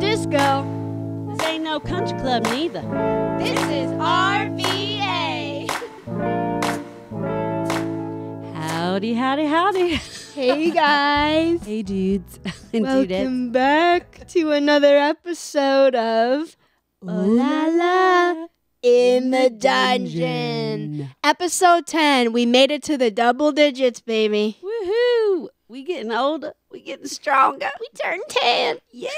disco. This ain't no country club neither. This is RVA. Howdy, howdy, howdy. Hey guys. Hey dudes and dudettes. Welcome back to another episode of Lala in the Dungeon. Episode 10. We made it to the double digits, baby. Woohoo! We getting older. We getting stronger. We turned 10. Yeah.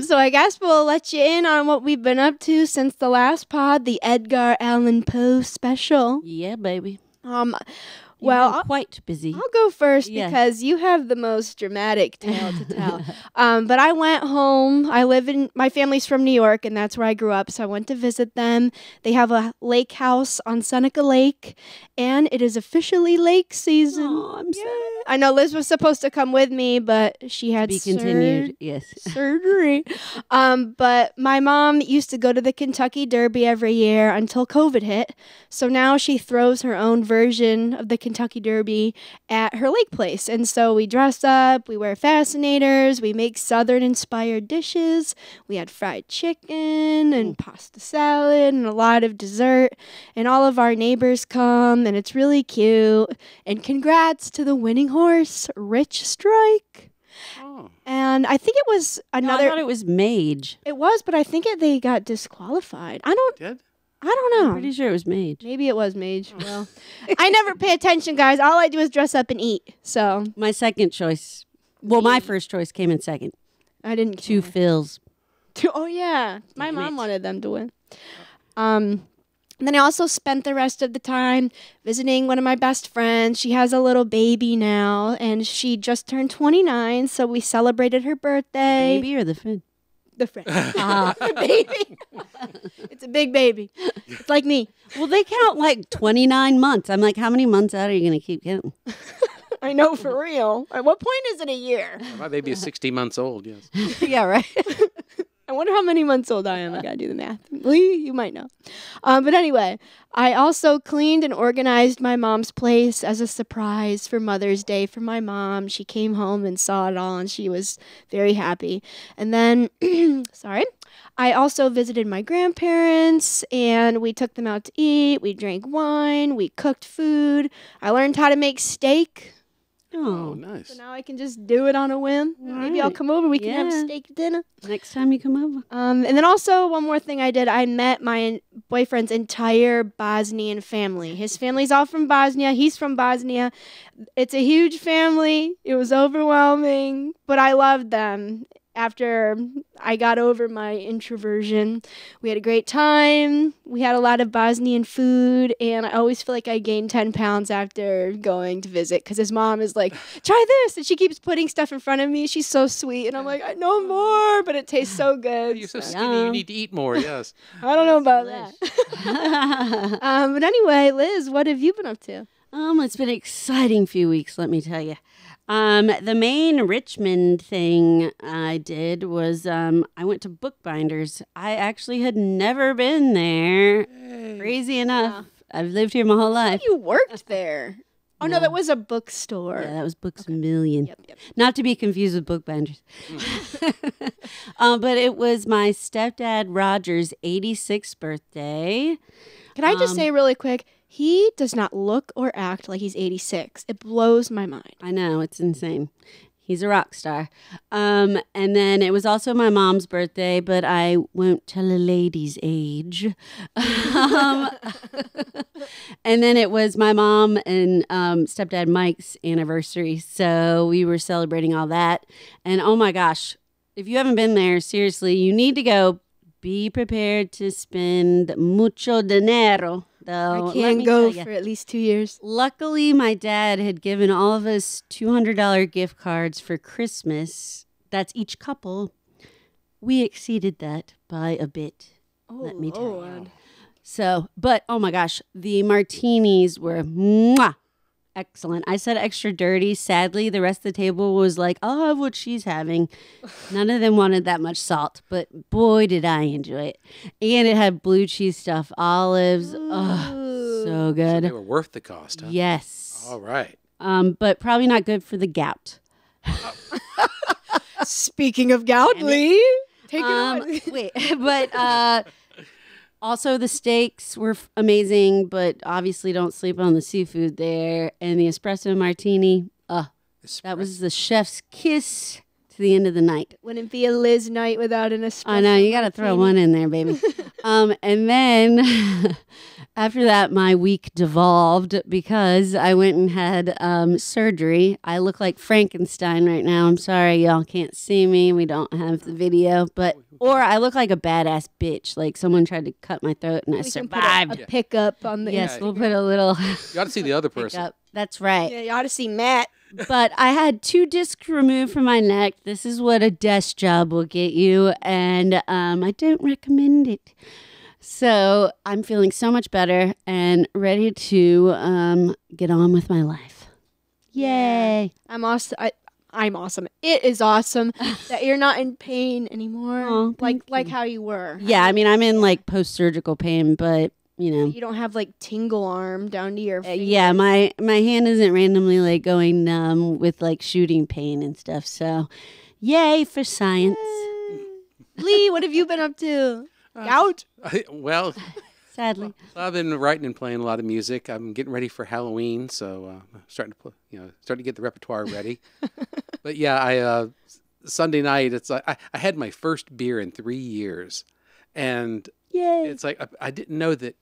So I guess we'll let you in on what we've been up to since the last pod, the Edgar Allan Poe special. Yeah, baby. Well, I'm quite busy. I'll go first Yes. because you have the most dramatic tale to tell. But I went home. My family's from New York, and that's where I grew up. So I went to visit them. They have a lake house on Seneca Lake, and it is officially lake season. Oh, I'm sad. I know Liz was supposed to come with me, but she had Be continued. Yes. surgery. But my mom used to go to the Kentucky Derby every year until COVID hit. So now she throws her own version of the Kentucky Derby at her lake place. And so we dress up, we wear fascinators, we make Southern inspired dishes. We had fried chicken and pasta salad and a lot of dessert. And all of our neighbors come, and it's really cute. And congrats to the winning horse, Rich Strike. Oh. And I think it was another. No, I thought it was Mage. It was, but I think they got disqualified. I don't Did? know. I'm pretty sure it was Mage. Maybe it was Mage. Well, I never pay attention, guys. All I do is dress up and eat. So My second choice. Well, my first choice came in second. I didn't Two care. Phils. Oh yeah, my Damn mom it. wanted them to win. And then I also spent the rest of the time visiting one of my best friends. She has a little baby now, and she just turned 29, so we celebrated her birthday. Baby or the Finn? The friend. Baby. It's a big baby. It's like me. Well, they count like 29 months. I'm like, how many months out are you going to keep counting? I know, for real. At what point is it a year? My baby is 60 months old, yes. Yeah, right. I wonder how many months old I am. I gotta do the math. Lee, you might know. But anyway, I also cleaned and organized my mom's place as a surprise for Mother's Day for my mom. She came home and saw it all, and she was very happy. And then, I also visited my grandparents, and we took them out to eat. We drank wine. We cooked food. I learned how to make steak. Oh, Oh, nice. So now I can just do it on a whim. Maybe I'll right. come over. We can have Yeah. steak dinner. next time you come over. And then also one more thing I did, I met my boyfriend's entire Bosnian family. His family's all from Bosnia. He's from Bosnia. It's a huge family. It was overwhelming, but I loved them. After I got over my introversion, we had a great time. We had a lot of Bosnian food, and I always feel like I gained 10 pounds after going to visit because his mom is like, try this, and she keeps putting stuff in front of me. She's so sweet, and I'm like, I know more, but it tastes so good. You're so So, skinny, you Yum. need to eat more, yes. I don't know about that. But anyway, Liz, what have you been up to? It's been an exciting few weeks, let me tell you. The main Richmond thing I did was I went to Bookbinders. I actually had never been there. Crazy enough. I've lived here my whole life. You worked there. Oh, no, No. that was a bookstore. Yeah, that was Books A Million. Yep. Not to be confused with Bookbinders. But it was my stepdad Roger's 86th birthday. Can I just say really quick, he does not look or act like he's 86. It blows my mind. I know, it's insane. He's a rock star. And then it was also my mom's birthday, but I won't tell a lady's age. And then it was my mom and stepdad Mike's anniversary. So we were celebrating all that. And oh my gosh, if you haven't been there, seriously, you need to go. Be prepared to spend mucho dinero. Though, I can't go for at least 2 years. Luckily, my dad had given all of us $200 gift cards for Christmas. That's each couple. We exceeded that by a bit. Let me tell you. So, but oh my gosh, the martinis were mwah, excellent. I said extra dirty. Sadly, the rest of the table was like, I'll have what she's having. None of them wanted that much salt, but boy, did I enjoy it. And it had blue cheese stuff, olives. Oh, so good. They were worth the cost, huh? Yes. All right. But probably not good for the gout. Speaking of gout, Lee, take it away. Wait, but also the steaks were amazing, but obviously don't sleep on the seafood there. And the espresso martini, that was the chef's kiss to the end of the night. Wouldn't be a Liz night without an espresso. I know, you got to throw one in there, baby. And then after that, my week devolved because I went and had surgery. I look like Frankenstein right now. I'm sorry, y'all can't see me. We don't have the video, or I look like a badass bitch. Like someone tried to cut my throat and I survived. A pickup on the. Yes, we'll put a little. You ought to see the other person. Pickup. That's right. Yeah, you ought to see Matt. But I had 2 discs removed from my neck. This is what a desk job will get you, and I don't recommend it. So I'm feeling so much better and ready to get on with my life. Yay! I'm awesome. I'm awesome. It is awesome that you're not in pain anymore, Oh, like how you were. Yeah, I mean I'm in like post-surgical pain, but you know. You don't have like tingle arm down to your finger. Yeah, my hand isn't randomly like going numb with like shooting pain and stuff. So, yay for science. Lee, what have you been up to? Gout? Well, Sadly. I've been writing and playing a lot of music. I'm getting ready for Halloween, so I'm starting to get the repertoire ready. But yeah, Sunday night, it's like I had my first beer in 3 years, and Yay. it's like I didn't know that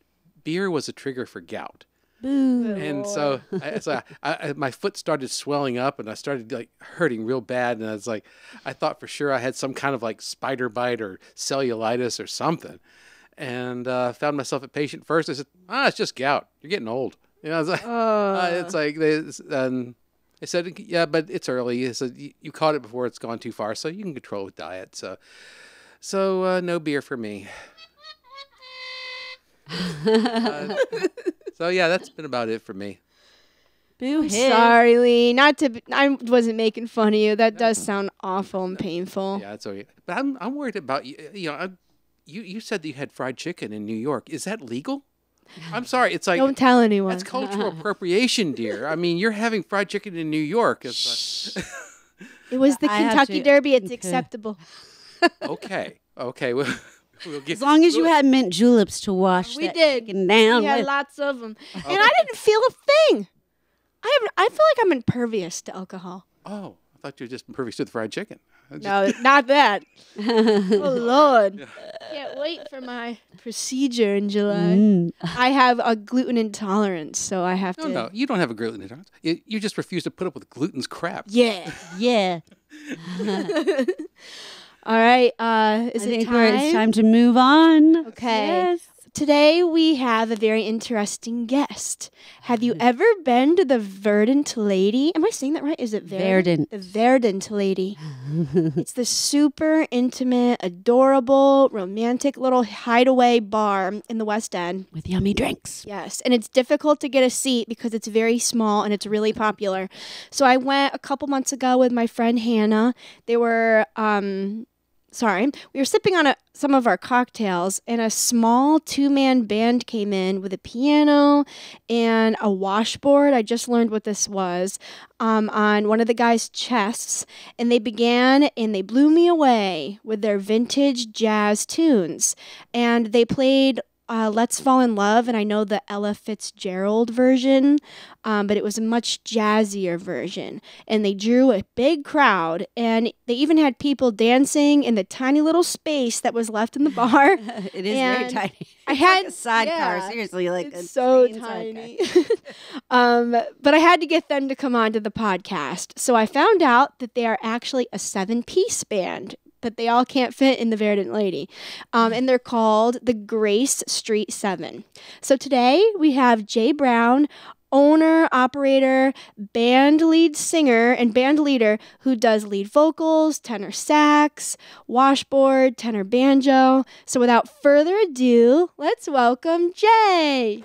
beer was a trigger for gout. Boo. And so, my foot started swelling up, and I started like hurting real bad. And I was like, I thought for sure I had some kind of like spider bite or cellulitis or something. And found myself at patient first. I said, it's just gout. You're getting old. You know, I was like, it's like they said, yeah, but it's early. They said you caught it before it's gone too far, so you can control it with diet. So no beer for me. So yeah, that's been about it for me. Boo. Sorry, Lee. I wasn't making fun of you. That does sound awful and painful. Yeah, it's okay. But I'm worried about you. You know, you said that you had fried chicken in New York. Is that legal? I'm sorry. It's like Don't tell anyone. That's cultural appropriation, dear. I mean, you're having fried chicken in New York. It's like, It was the I have Kentucky to- Derby. It's okay. acceptable. okay. We'll get As long as you had mint juleps to wash We that did. chicken down We had with. lots of them, and I didn't feel a thing. I feel like I'm impervious to alcohol. Oh, I thought you were just impervious to the fried chicken. No, not that. Oh Lord! Can't wait for my procedure in July. I have a gluten intolerance, so I have to. No, you don't have a gluten intolerance. You just refuse to put up with gluten's crap. Yeah. Yeah. All right. It's time to move on. Okay. Yes. Today we have a very interesting guest. Have you ever been to the Verdant Lady? Am I saying that right? Is it Verdant? Verdant. The Verdant Lady. It's the super intimate, adorable, romantic little hideaway bar in the West End. With yummy drinks. Yes, and it's difficult to get a seat because it's very small and it's really popular. So I went a couple months ago with my friend Hannah. They were we were sipping on some of our cocktails, and a small 2-man band came in with a piano and a washboard. I just learned what this was, on one of the guys' chests, and they began and they blew me away with their vintage jazz tunes. And they played Let's Fall in Love, and I know the Ella Fitzgerald version, but it was a much jazzier version. And they drew a big crowd, and they even had people dancing in the tiny little space that was left in the bar. It is very And tiny. I It's had like a sidecar, yeah, seriously, like it's a so teen tiny. But I had to get them to come on to the podcast. So I found out that they are actually a 7-piece band, but they all can't fit in the Verdant Lady. And they're called the Grace Street 7. So today we have Jay Brown, owner, operator, band lead singer, and band leader who does lead vocals, tenor sax, washboard, tenor banjo. So without further ado, let's welcome Jay.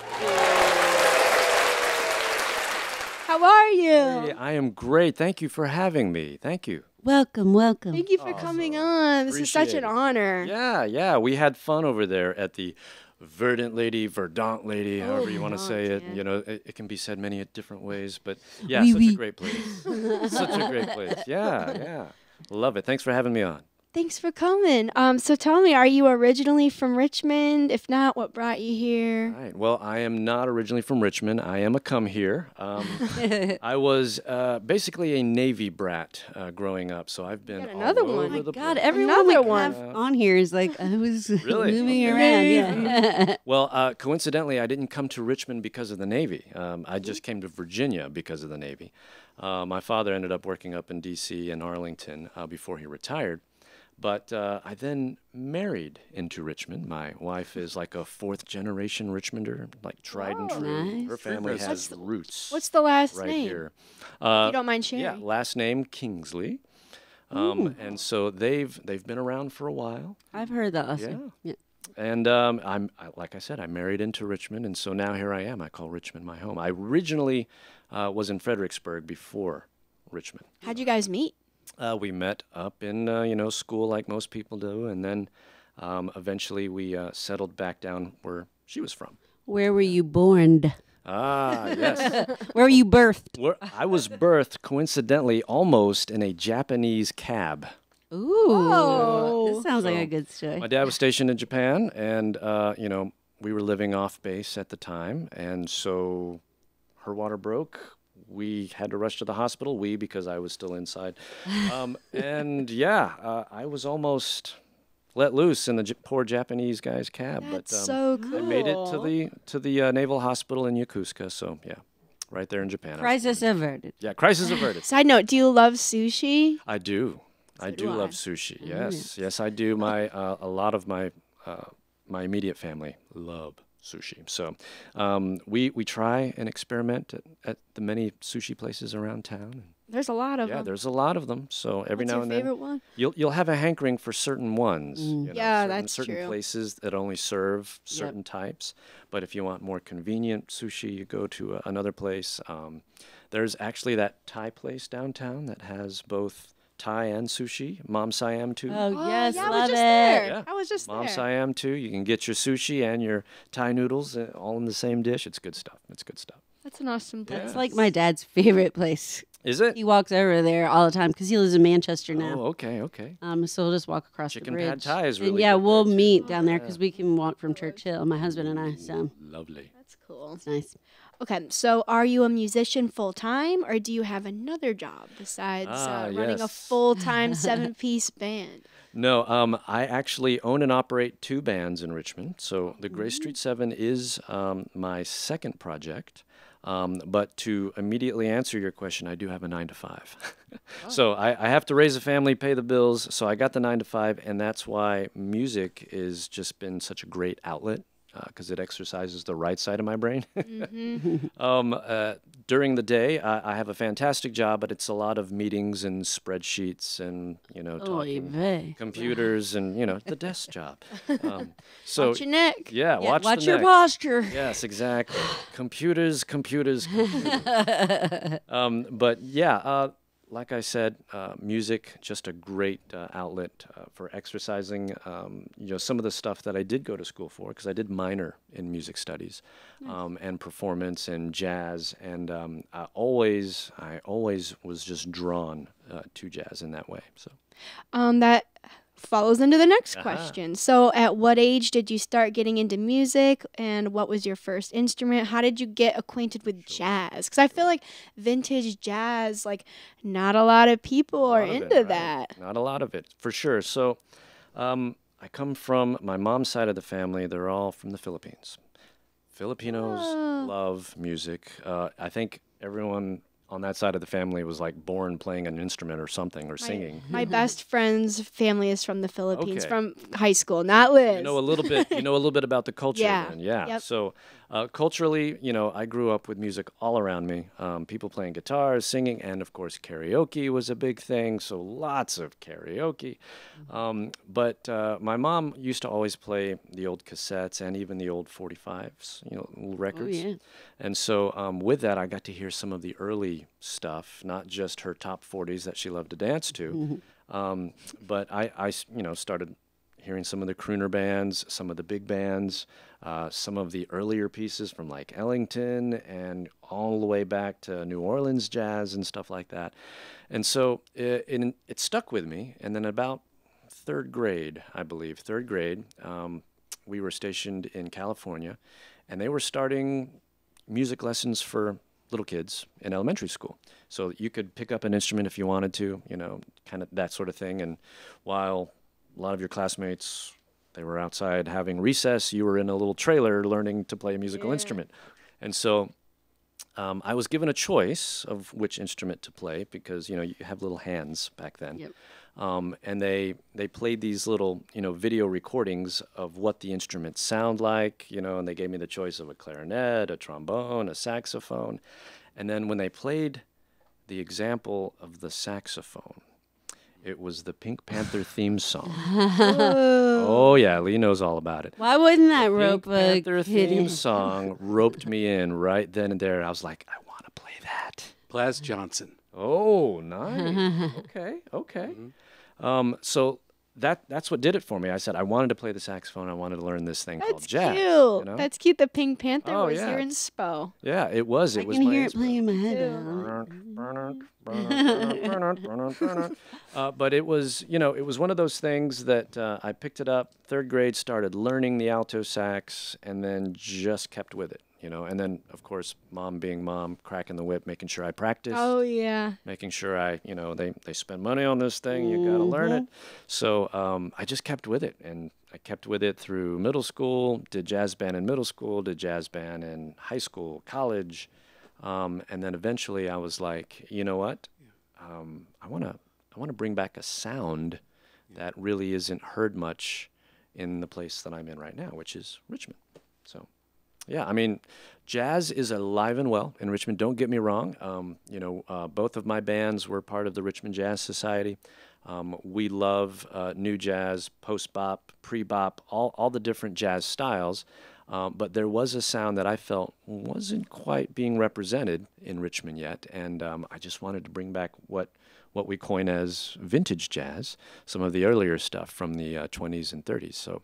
How are you? Hey, I am great. Thank you for having me. Thank you. Welcome. Thank you for coming on. This is such an Appreciate it. honor. Yeah. We had fun over there at the Verdant Lady, Verdant Lady, however you want to say it. yeah. You know, it can be said many different ways, but yeah, Oui, such oui. a great place. Such a great place. Yeah. Love it. Thanks for having me on. Thanks for coming. So tell me, are you originally from Richmond? If not, what brought you here? All right. Well, I am not originally from Richmond. I am a come here. I was basically a Navy brat growing up, so I've been got another all one. over My the God, place. everyone Another we one. have on here is like, I was Really? moving around. Yeah. Well, coincidentally, I didn't come to Richmond because of the Navy. I just came to Virginia because of the Navy. My father ended up working up in D.C. and Arlington before he retired. But I then married into Richmond. My wife is like a fourth-generation Richmonder, like tried and true. Nice. Her family What's has roots What's the last right name? here. If you don't mind sharing. Yeah, last name Kingsley. And so they've been around for a while. I've heard that also. Yeah. And like I said, I married into Richmond, and so now here I am. I call Richmond my home. I originally was in Fredericksburg before Richmond. How'd you guys meet? We met up in school like most people do, and then eventually we settled back down where she was from. Where were you born? Ah, yes. Where were you birthed? I was birthed coincidentally almost in a Japanese cab. Ooh. Oh. This sounds like a good story. My dad was stationed in Japan, and we were living off base at the time, and so her water broke. We had to rush to the hospital. Because I was still inside, and I was almost let loose in the poor Japanese guy's cab. That's but so cool. I made it to the naval hospital in Yokosuka. So yeah, right there in Japan. Crisis averted. Yeah, crisis averted. Side note, do you love sushi? I do. I do love sushi. Yes, I do. A lot of my immediate family love sushi. So we try and experiment at the many sushi places around town. There's a lot of Yeah, them. there's a lot of them. So every What's now your and favorite then one? you'll have a hankering for certain ones. Yeah, that's certain true. places that only serve certain types. But if you want more convenient sushi, you go to another place. There's actually that Thai place downtown that has both Thai and sushi. Mom Siam too. Oh, yes, yeah, I love was just it. there. Yeah. I was just Mom there. Siam too. You can get your sushi and your Thai noodles all in the same dish. It's good stuff. It's good stuff. That's an awesome place. It's like my dad's favorite place. Is it? He walks over there all the time because he lives in Manchester now. Oh, okay. So we'll just walk across Chicken the bridge. pad Thai is And really yeah, good we'll there, too. meet down there because we can walk from Churchill, my husband and I. So Lovely. That's cool. it's nice. Okay, so are you a musician full time, or do you have another job besides running a yes. full-time 7-piece band? No, I actually own and operate 2 bands in Richmond. So the Gray Street 7 is my second project. But to immediately answer your question, I do have a 9-to-5. So I have to raise a family, pay the bills. So I got the 9-to-5, and that's why music has just been such a great outlet because it exercises the right side of my brain. During the day, I have a fantastic job, but it's a lot of meetings and spreadsheets and talking computers and the desk job. So Watch your neck. yeah, Watch the your neck. posture. Yes, exactly. computers. But yeah, like I said, music, just a great outlet for exercising. Some of the stuff that I did go to school for, because I did minor in music studies and performance and jazz. And I always was just drawn to jazz in that way. So That follows into the next question. So at what age did you start getting into music, and what was your first instrument? How did you get acquainted with jazz? Because I feel like vintage jazz, like not a lot of people are into that. Not a lot of it, for sure. So I come from my mom's side of the family. They're all from the Philippines. Filipinos love music. I think everyone on that side of the family was like born playing an instrument or something or singing. My best friend's family is from the Philippines, Okay. from high school, not Liz. You know a little bit about the culture Yeah. then. Yeah. Yep. So culturally, I grew up with music all around me. People playing guitars, singing, and of course karaoke was a big thing. So lots of karaoke. But my mom used to always play the old cassettes and even the old 45s, little records. yeah. And so with that, I got to hear some of the early stuff, not just her top 40s that she loved to dance to. But I started hearing some of the crooner bands, some of the big bands, some of the earlier pieces from like Ellington and all the way back to New Orleans jazz and stuff like that. And so it stuck with me. And then about third grade, I believe, we were stationed in California, and they were starting music lessons for little kids in elementary school. So you could pick up an instrument if you wanted to, you know, kind of that sort of thing. And while a lot of your classmates, they were outside having recess, you were in a little trailer learning to play a musical instrument. And so I was given a choice of which instrument to play because, you know, you have little hands back then. Yep. And they played these little, you know, video recordings of what the instruments sound like, you know, and they gave me the choice of a clarinet, a trombone, a saxophone. And then when they played the example of the saxophone, it was the Pink Panther theme song. Oh, yeah, Lee knows all about it. Why wouldn't that rope Pink a Panther kid theme in? song roped me in right then and there. I was like, I want to play that. Blas Johnson. Oh, nice. Okay. So that's what did it for me. I said I wanted to play the saxophone. I wanted to learn this thing called That's jazz. cute. You know? That's cute. The Pink Panther Oh, was yeah. your inspo. Yeah, it was. I It was can my hear it inspo. playing in my head. But it was, you know, it was one of those things that I picked it up, third grade, started learning the alto sax, and then just kept with it, you know. And then, of course, mom being mom, cracking the whip, making sure I practiced, Oh yeah. making sure I, you know, they spend money on this thing, you got to learn it. So I just kept with it, and I kept with it through middle school, did jazz band in middle school, did jazz band in high school, college. And then eventually I was like, you know what? I want to bring back a sound that really isn't heard much in the place that I'm in right now, which is Richmond. So, yeah, I mean, jazz is alive and well in Richmond. Don't get me wrong. You know, both of my bands were part of the Richmond Jazz Society. We love new jazz, post-bop, pre-bop, all the different jazz styles. But there was a sound that I felt wasn't quite being represented in Richmond yet, and I just wanted to bring back what we coin as vintage jazz, some of the earlier stuff from the 20s and 30s. So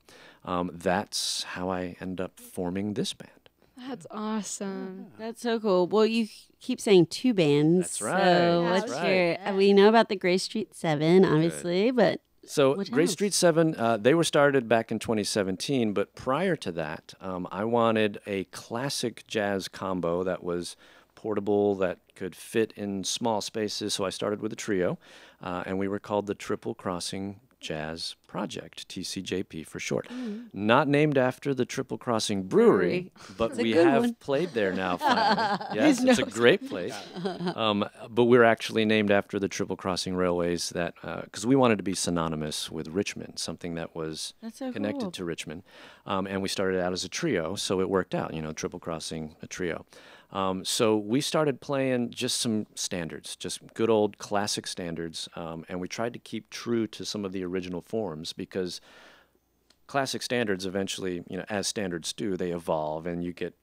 that's how I ended up forming this band. That's awesome. That's so cool. Well, you keep saying two bands. That's right. So That's what's right. your? We know about the Gray Street Seven, obviously, but So What Gray else? Street 7, they were started back in 2017, but prior to that, I wanted a classic jazz combo that was portable, that could fit in small spaces, so I started with a trio, and we were called the Triple Crossing Jazz Project, TCJP for short. Not named after the Triple Crossing Brewery, but It's a we good have one. played there now finally. Yes, it's a great place. But we're actually named after the Triple Crossing Railways, that because we wanted to be synonymous with Richmond, something that was That's so connected cool. to Richmond. And we started out as a trio, so it worked out, you know, Triple Crossing, a trio. So we started playing just some standards, just good old classic standards, and we tried to keep true to some of the original forms, because classic standards eventually, you know, as standards do, they evolve, and you get,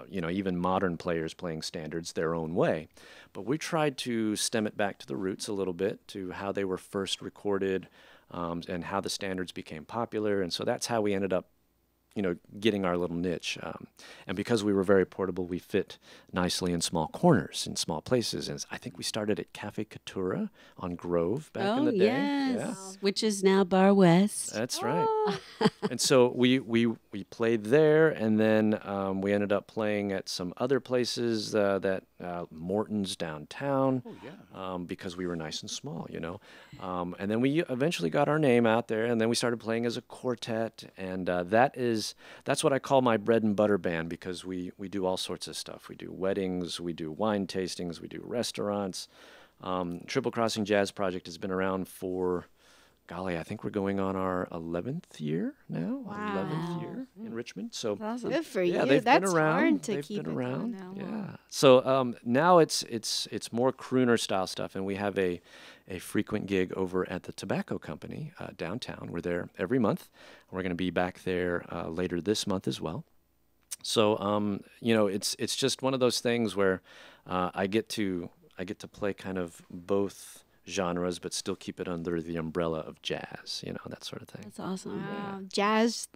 you know, even modern players playing standards their own way. But we tried to stem it back to the roots a little bit, to how they were first recorded, and how the standards became popular, and so that's how we ended up, you know, getting our little niche. And because we were very portable, we fit nicely in small corners, in small places. And I think we started at Cafe Catura on Grove back in the day. yes, Yeah. which is now Bar West. That's right. And so we played there, and then we ended up playing at some other places, that Morton's downtown, because we were nice and small, you know. And then we eventually got our name out there, and then we started playing as a quartet, and that's what I call my bread and butter band, because we do all sorts of stuff. We do weddings, we do wine tastings, we do restaurants. Triple Crossing Jazz Project has been around for, golly, I think we're going on our 11th year now. Wow. 11th year in Richmond. So Awesome. Good for yeah, you. they've That's been around. hard to They've keep been it around. going Yeah. now. So now it's more crooner style stuff, and we have a frequent gig over at the Tobacco Company downtown. We're there every month. We're going to be back there later this month as well. So you know, it's just one of those things where I get to play kind of both genres, but still keep it under the umbrella of jazz, that sort of thing. That's awesome. Wow. Jazz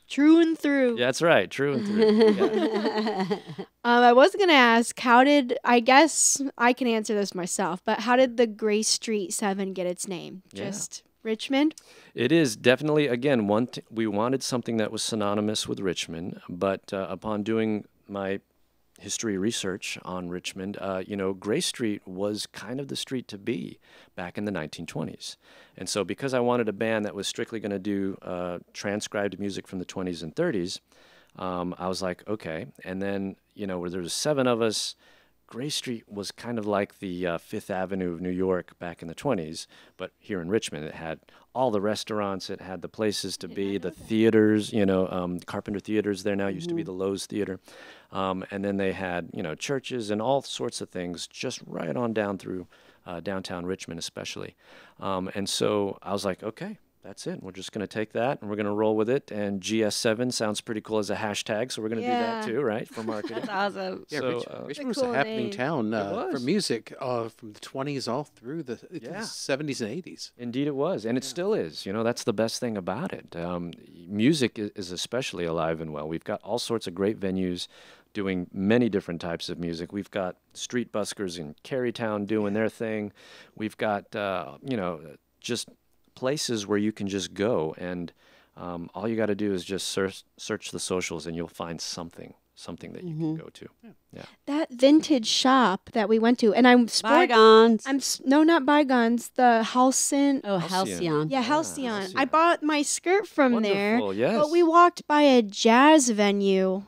true and through. Yeah, that's right. True and through. I was going to ask, I guess I can answer this myself, but how did the Gray Street 7 get its name? Yeah. Just Richmond? It is definitely, again, we wanted something that was synonymous with Richmond, but upon doing my history research on Richmond, Gray Street was kind of the street to be back in the 1920s. And so because I wanted a band that was strictly going to do transcribed music from the 20s and 30s, I was like, okay. And then, where there was 7 of us, Gray Street was kind of like the Fifth Avenue of New York back in the 20s, but here in Richmond, it had all the restaurants, it had the places to be, the theaters, Carpenter Theaters there now, used to be the Lowe's Theater. And then they had, churches and all sorts of things just right on down through downtown Richmond especially. And so I was like, okay, that's it. We're just going to take that and we're going to roll with it. And GS7 sounds pretty cool as a hashtag, so we're going to do that too, right, for marketing. That's awesome. Yeah, So, Richmond was cool a happening name. town for was. music from the 20s all through the 70s and 80s. Indeed it was, and it still is. That's the best thing about it. Music is especially alive and well. We've got all sorts of great venues doing many different types of music. We've got street buskers in Carytown doing their thing. We've got, just places where you can just go, and all you got to do is just search the socials, and you'll find something that you can go to. Yeah. That vintage shop that we went to, and Bygones. No, not Bygones, the Halcyon. Oh, Halcyon. Yeah, Halcyon. I bought my skirt from there, Wonderful, yes. but we walked by a jazz venue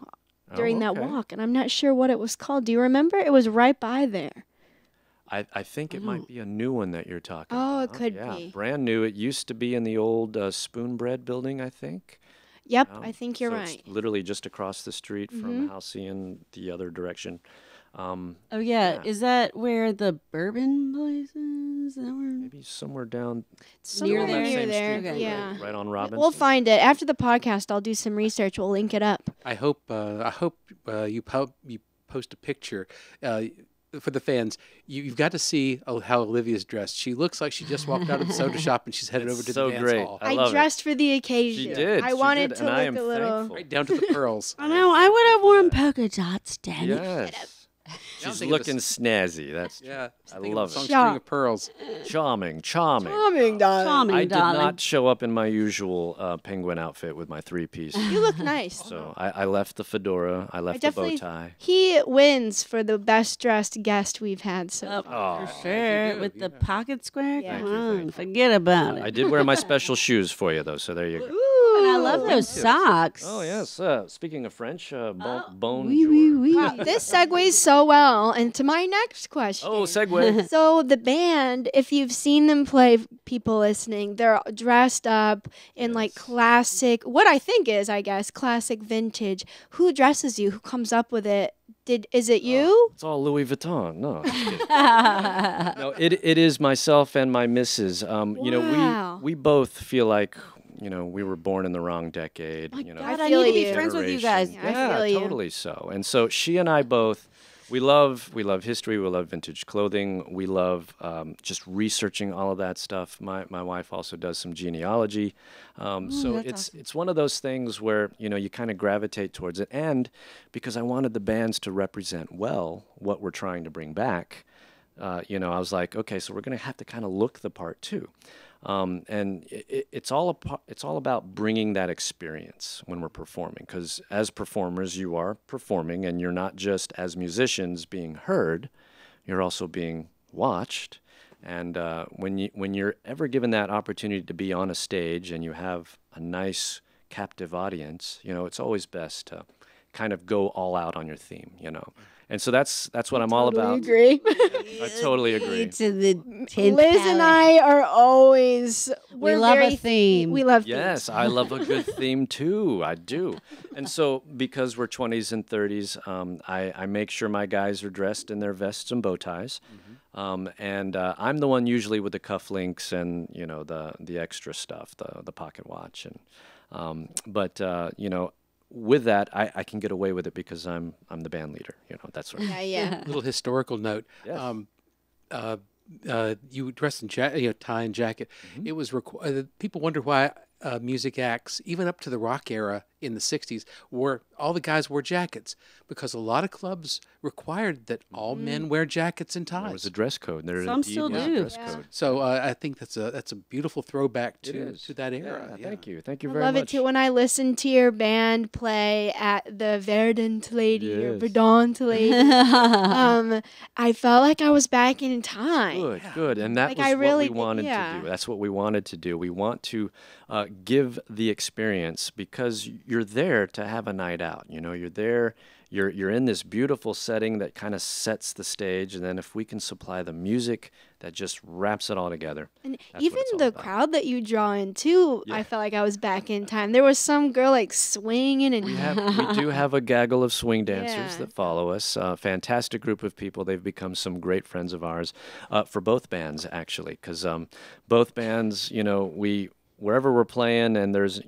during that okay. walk, and I'm not sure what it was called. Do you remember? It was right by there. I think it might be a new one that you're talking Oh, about. it could Yeah, be. brand new. It used to be in the old Spoon Bread building, I think. Yep, I think you're So right. It's literally just across the street from Halcyon, the other direction. Oh, yeah. Is that where the bourbon place is? Is that where? Maybe somewhere down Somewhere there? near Same there. street, Okay. Yeah. right on Robinson. We'll find it. After the podcast, I'll do some research. We'll link it up. I hope you post a picture for the fans. You've got to see how Olivia's dressed. She looks like she just walked out of the soda shop and she's headed over to so the dance great. hall. I love it. dressed for the occasion. She did. I she wanted did, to and I look am a little. thankful. Right down to the pearls. I know. I would have worn polka dots, damn it. Yes. She's thinking of looking snazzy. That's Yeah, I love Song it. String of Pearls. Charming. Charming, darling. Charming, I did darling. not show up in my usual penguin outfit with my 3-piece. You look nice. So I left the fedora. I left the bow tie. He wins for the best dressed guest we've had so Oh, far. for sure. do, With the yeah. pocket square? Yeah. Come on. Forget about it. I did wear my special shoes for you, though, so there you go. And I love those socks. Oh, yes. Speaking of French, bonjour. Oui, oui, oui. Wow, this segues so well into my next question. Oh, segue. So the band, if you've seen them play, people listening, they're dressed up in like classic, what I think is, I guess, classic vintage. Who dresses you? Who comes up with it? Is it you? It's all Louis Vuitton. No, just kidding. No, it is myself and my missus. Wow. We both feel like, we were born in the wrong decade. My you know, God, I I feel need to be you. friends with you generation. guys. Yeah, I feel you. Totally so. And so she and I both, we love history. We love vintage clothing. We love just researching all of that stuff. My wife also does some genealogy. So it's one of those things where, you kind of gravitate towards it. And because I wanted the bands to represent well what we're trying to bring back, I was like, okay, so we're going to have to kind of look the part too. And it's all about bringing that experience when we're performing, because as performers, you are performing, and you're not just as musicians being heard, you're also being watched. And when you're ever given that opportunity to be on a stage and you have a nice captive audience, it's always best to kind of go all out on your theme, And so that's what I'm all about. Agree. I totally agree. To the 10th Liz palette. and I are always. We we're love a very theme. We love Yes, I love a good theme too. I do. And so because we're 20s and 30s, I make sure my guys are dressed in their vests and bow ties. And I'm the one usually with the cufflinks and, the extra stuff, the pocket watch. And with that, I can get away with it because I'm the band leader, that sort of thing. Yeah. Little historical note. Yes. you dress in tie and jacket. It was people wonder why music acts, even up to the rock era in the 60s, wore all the guys wore jackets because a lot of clubs required that all men wear jackets and ties. There was a dress code. There Some still do. Dress code. So I think that's a beautiful throwback to that era. Yeah. Thank you I very much. love it too when I listen to your band play at the Verdant Lady or Yes. Verdant Lady. I felt like I was back in time. Good, and that Like, was I really what we did- wanted yeah. to do. That's what we wanted to do. We want to give the experience because you're there to have a night out. You know, you're there. You're in this beautiful setting that kind of sets the stage, and then if we can supply the music that just wraps it all together. And That's what even it's all the about. crowd that you draw in too, I felt like I was back in time. There was some girl like swinging and We do have a gaggle of swing dancers Yeah. that follow us. Fantastic group of people. They've become some great friends of ours for both bands, actually, because both bands, wherever we're playing and there's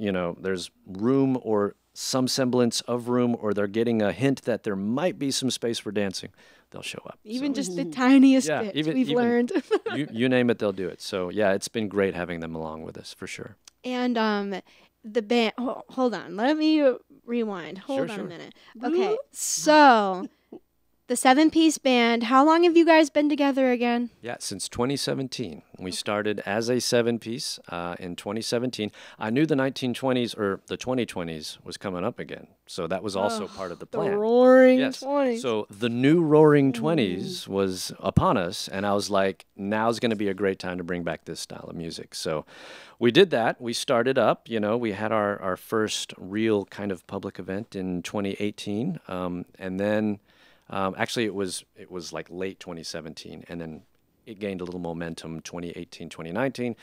room or some semblance of room, or they're getting a hint that there might be some space for dancing, they'll show up. even just the tiniest Yeah, bit even- we've even- learned. You name it, they'll do it. So yeah, it's been great having them along with us for sure. And the band. Hold on, let me rewind. Hold on Sure. a minute. Okay, so the 7-piece band. How long have you guys been together again? Yeah, since 2017. We started as a 7-piece in 2017. I knew the 1920s or the 2020s was coming up again, so that was also part of the The plan. Roaring Yes. 20s. So the new Roaring 20s was upon us, and I was like, now's going to be a great time to bring back this style of music. So we did that. We started up. We had our first real kind of public event in 2018, and then actually it was like late 2017, and then it gained a little momentum 2018, 2019.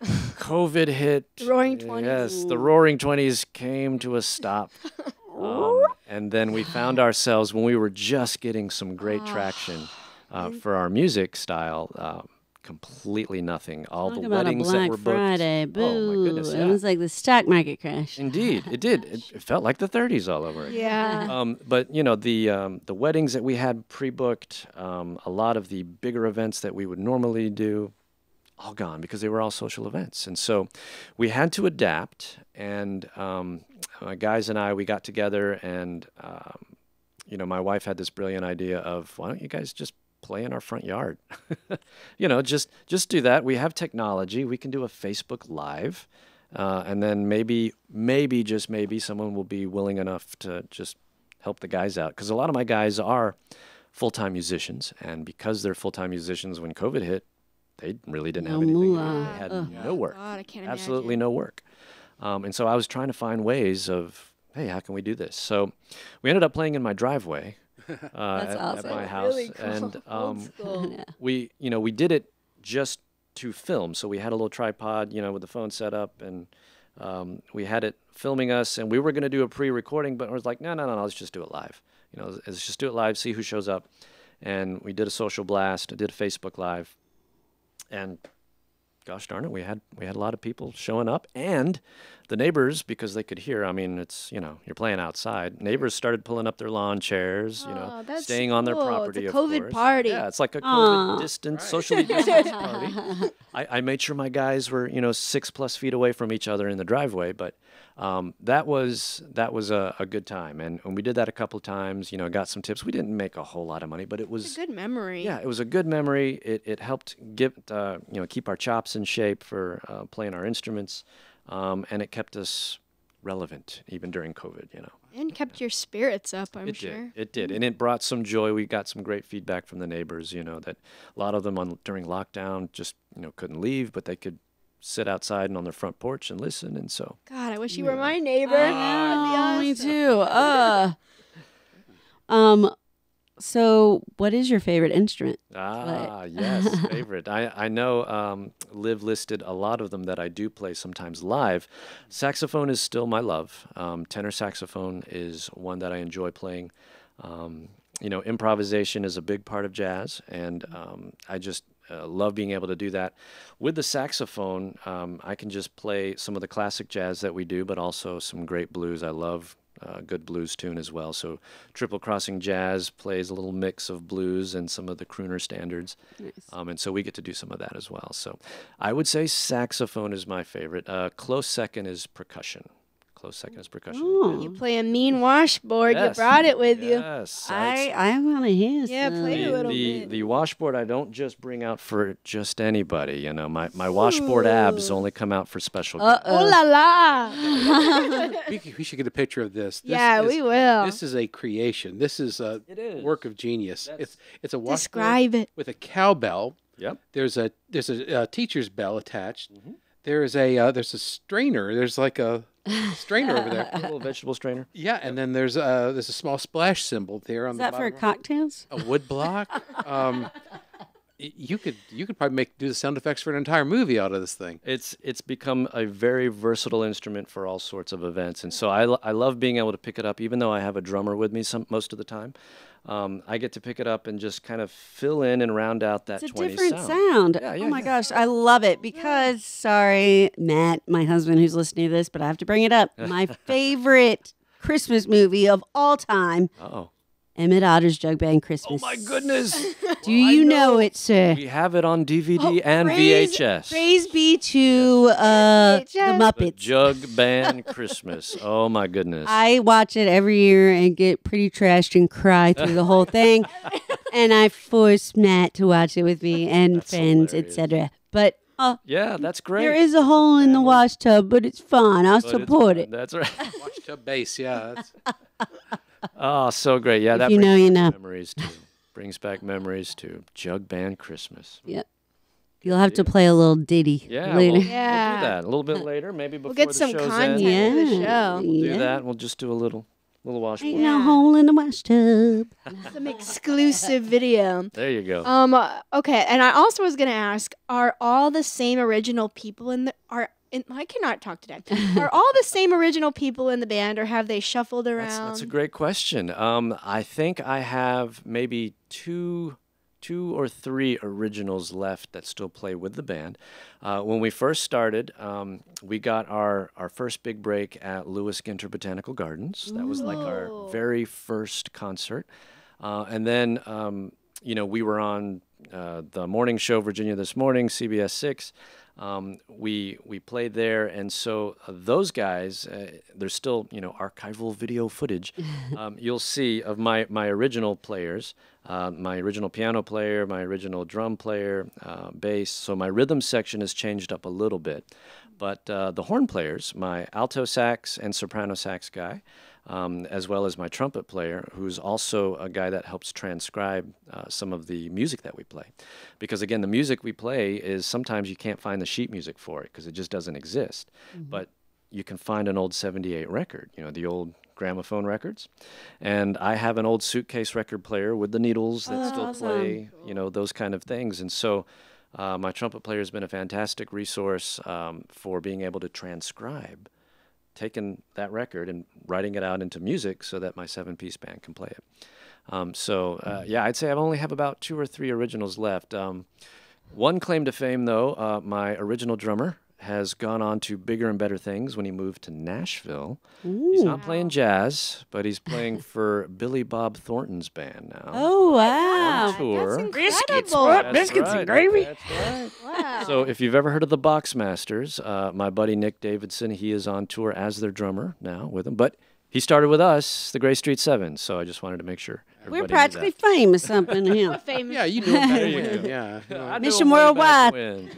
COVID hit. The Roaring 20s. Yes, the Roaring 20s came to a stop. And then we found ourselves when we were just getting some great traction for our music style. Completely nothing. All Talk the about a weddings that Black were booked. Friday. Boo. Oh my goodness! It Yeah. was like the stock market crash. Indeed, it did. It felt like the 30s all over again. Yeah. But the weddings that we had pre-booked, a lot of the bigger events that we would normally do, all gone because they were all social events, and so we had to adapt. And my guys and I, we got together, and my wife had this brilliant idea of, why don't you guys just play in our front yard? Just do that. We have technology. We can do a Facebook Live. And then maybe, just maybe, someone will be willing enough to just help the guys out. Because a lot of my guys are full-time musicians. And because they're full-time musicians, when COVID hit, they really didn't have anything. moolah. They had no work. God, I can't Absolutely imagine. no work. And so I was trying to find ways of, hey, how can we do this? So we ended up playing in my driveway at awesome. my house. Really cool. And Old school. we did it just to film. So we had a little tripod, with the phone set up, and we had it filming us, and we were going to do a pre-recording, but I was like, no, let's just do it live. Let's just do it live, see who shows up. And we did a social blast, I did a Facebook Live, and gosh darn it, we had a lot of people showing up, and the neighbors, because they could hear. I mean, it's you're playing outside. Neighbors started pulling up their lawn chairs, Oh, that's staying on their cool. property. It's a of COVID course. party. Yeah, it's like a Aw. COVID distance, socially distanced party. I made sure my guys were 6+ feet away from each other in the driveway, but that was a good time, and we did that a couple of times. Got some tips. We didn't make a whole lot of money, but it was It's a good memory. yeah, it was a good memory. It helped keep our chops in shape for playing our instruments, and it kept us relevant even during COVID. And kept your spirits up, I'm It sure. did. It did, and it brought some joy. We got some great feedback from the neighbors. That a lot of them during lockdown just couldn't leave, but they could sit outside and on their front porch and listen. And so God, I wish you were my neighbor. Oh, me too. So what is your favorite instrument? yes, favorite. I know Liv listed a lot of them that I do play sometimes live. Saxophone is still my love. Tenor saxophone is one that I enjoy playing. Improvisation is a big part of jazz, and I just love being able to do that. With the saxophone, I can just play some of the classic jazz that we do, but also some great blues. I love good blues tune as well. So Triple Crossing Jazz plays a little mix of blues and some of the crooner standards. Nice. And so we get to do some of that as well. So I would say saxophone is my favorite. Close second is percussion. Close second is percussion. Oh. You play a mean washboard. Yes. You brought it with you. Yes. I want to hear Yeah, some. play a little the, bit. the washboard I don't just bring out for just anybody. You know, my washboard abs only come out for special guests. Oh la la! We should get a picture of this. Yeah, we will. This is a creation. This is a It is. work of genius. It's a washboard Describe it. with a cowbell. Yep. There's a teacher's bell attached. There's a strainer. There's like a strainer over there. A little vegetable strainer. Yeah, and then there's a small splash cymbal there on Is the that for bottom. cocktails? A wood block. You could probably do the sound effects for an entire movie out of this thing. It's become a very versatile instrument for all sorts of events, and so I love being able to pick it up, even though I have a drummer with me most of the time. I get to pick it up and just kind of fill in and round out that It's a 20 different sound. sound. Yeah, Oh my gosh, I love it because, sorry, Matt, my husband who's listening to this, but I have to bring it up. My favorite Christmas movie of all time, Uh-oh. Emmett Otter's Jug Band Christmas. Oh my goodness! Do you know it, sir? We have it on DVD and VHS. Praise be to the VHS. The Muppets. Jug Band Christmas. Oh my goodness! I watch it every year and get pretty trashed and cry through the whole thing. And I force Matt to watch it with me and That's friends, hilarious. etc. But Yeah, that's great. there is a hole in the wash tub, but it's fun. I'll But it's support fun. it. That's right. Watch tub bass, yeah. Oh, so great. Yeah, If that you brings know, you back know. memories too. Brings back memories to Jug Band Christmas. Yep. You'll have to play a little ditty Yeah, later. we'll do Yeah. that a little bit later, maybe before We'll get the some show's content end. for the show. We'll do Yeah. that. We'll just do a little washboard. Ain't no hole in the wash tub. Some exclusive video. There you go. Okay, and I also was gonna ask: are all the same original people I cannot talk today. Are all the same original people in the band, or have they shuffled around? That's a great question. I think I have maybe two or three originals left that still play with the band. When we first started, we got our first big break at Lewis Ginter Botanical Gardens. That was like our Ooh. very first concert. And then, we were on the morning show, Virginia This Morning, CBS 6. We played there, and so those guys, there's still archival video footage. You'll see of my original players, my original piano player, my original drum player, bass. So my rhythm section has changed up a little bit, but the horn players, my alto sax and soprano sax guy, as well as my trumpet player, who's also a guy that helps transcribe some of the music that we play. Because again, the music we play is sometimes you can't find the sheet music for it because it just doesn't exist. But you can find an old 78 record, the old gramophone records. And I have an old suitcase record player with the needles that still play, those kind of things. And so my trumpet player has been a fantastic resource for being able to transcribe, taking that record and writing it out into music so that my 7-piece band can play it. I'd say I only have about 2 or 3 originals left. One claim to fame, though, my original drummer has gone on to bigger and better things when he moved to Nashville. He's not playing jazz, but he's playing for Billy Bob Thornton's band now. Oh, wow. Oh, Tour. Biscuits, That's Biscuits right. and gravy. That's right. Wow. So if you've ever heard of the Boxmasters, my buddy Nick Davidson, he is on tour as their drummer now with them. But he started with us, the Gray Street Seven. So I just wanted to make sure everybody We're knew practically that. famous up in here. Famous. Yeah, you know There you that. go. Yeah. I know Mission way back Worldwide. when.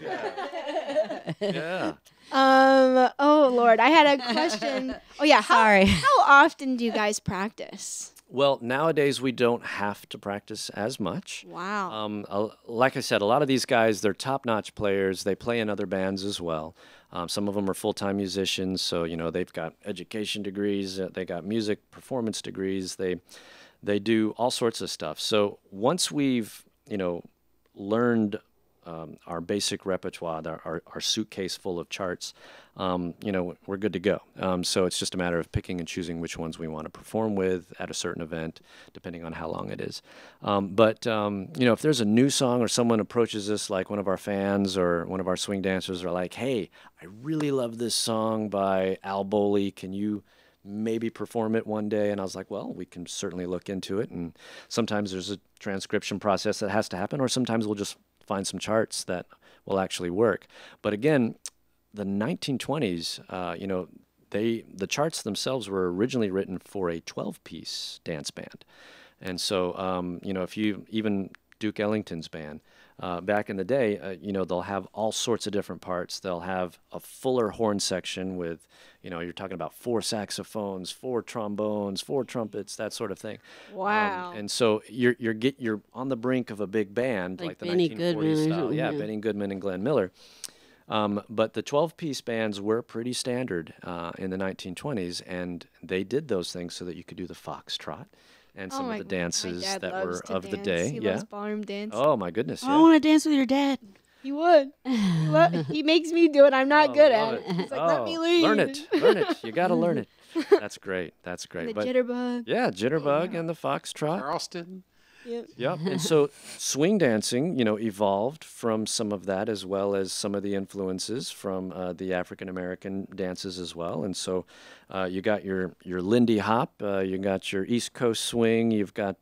Yeah. Oh Lord, I had a question. Oh yeah, Sorry. How often do you guys practice? Well, nowadays we don't have to practice as much. Wow. Like I said, a lot of these guys, they're top-notch players. They play in other bands as well. Some of them are full-time musicians, so they've got education degrees. They got music performance degrees. They do all sorts of stuff. So once we've learned our basic repertoire, our suitcase full of charts, we're good to go. So it's just a matter of picking and choosing which ones we want to perform with at a certain event, depending on how long it is. But if there's a new song or someone approaches us, like one of our fans or one of our swing dancers are like, hey, I really love this song by Al Boley. Can you maybe perform it one day. And I was like, well, we can certainly look into it. And sometimes there's a transcription process that has to happen, or sometimes we'll just find some charts that will actually work. But again, the 1920s, the charts themselves were originally written for a 12-piece dance band. And so, if you even Duke Ellington's band, back in the day, they'll have all sorts of different parts. They'll have a fuller horn section with, you're talking about 4 saxophones, 4 trombones, 4 trumpets, that sort of thing. Wow. And so you're on the brink of a big band, like the Benny 1940s Goodman style. Yeah, yeah. Benny Goodman and Glenn Miller. But the 12-piece bands were pretty standard in the 1920s, and they did those things so that you could do the foxtrot and some of the dances that were of the day. He loves ballroom dance. Oh my goodness! I want to dance with your dad. He would. He makes me do it. I'm not good at it. He's like, let me lead. Learn it. You got to learn it. That's great. That's great. The jitterbug. Yeah, jitterbug and the foxtrot. Charleston. Yep. And so swing dancing, evolved from some of that, as well as some of the influences from the African American dances as well. And so you got your Lindy Hop, you got your East Coast swing, you've got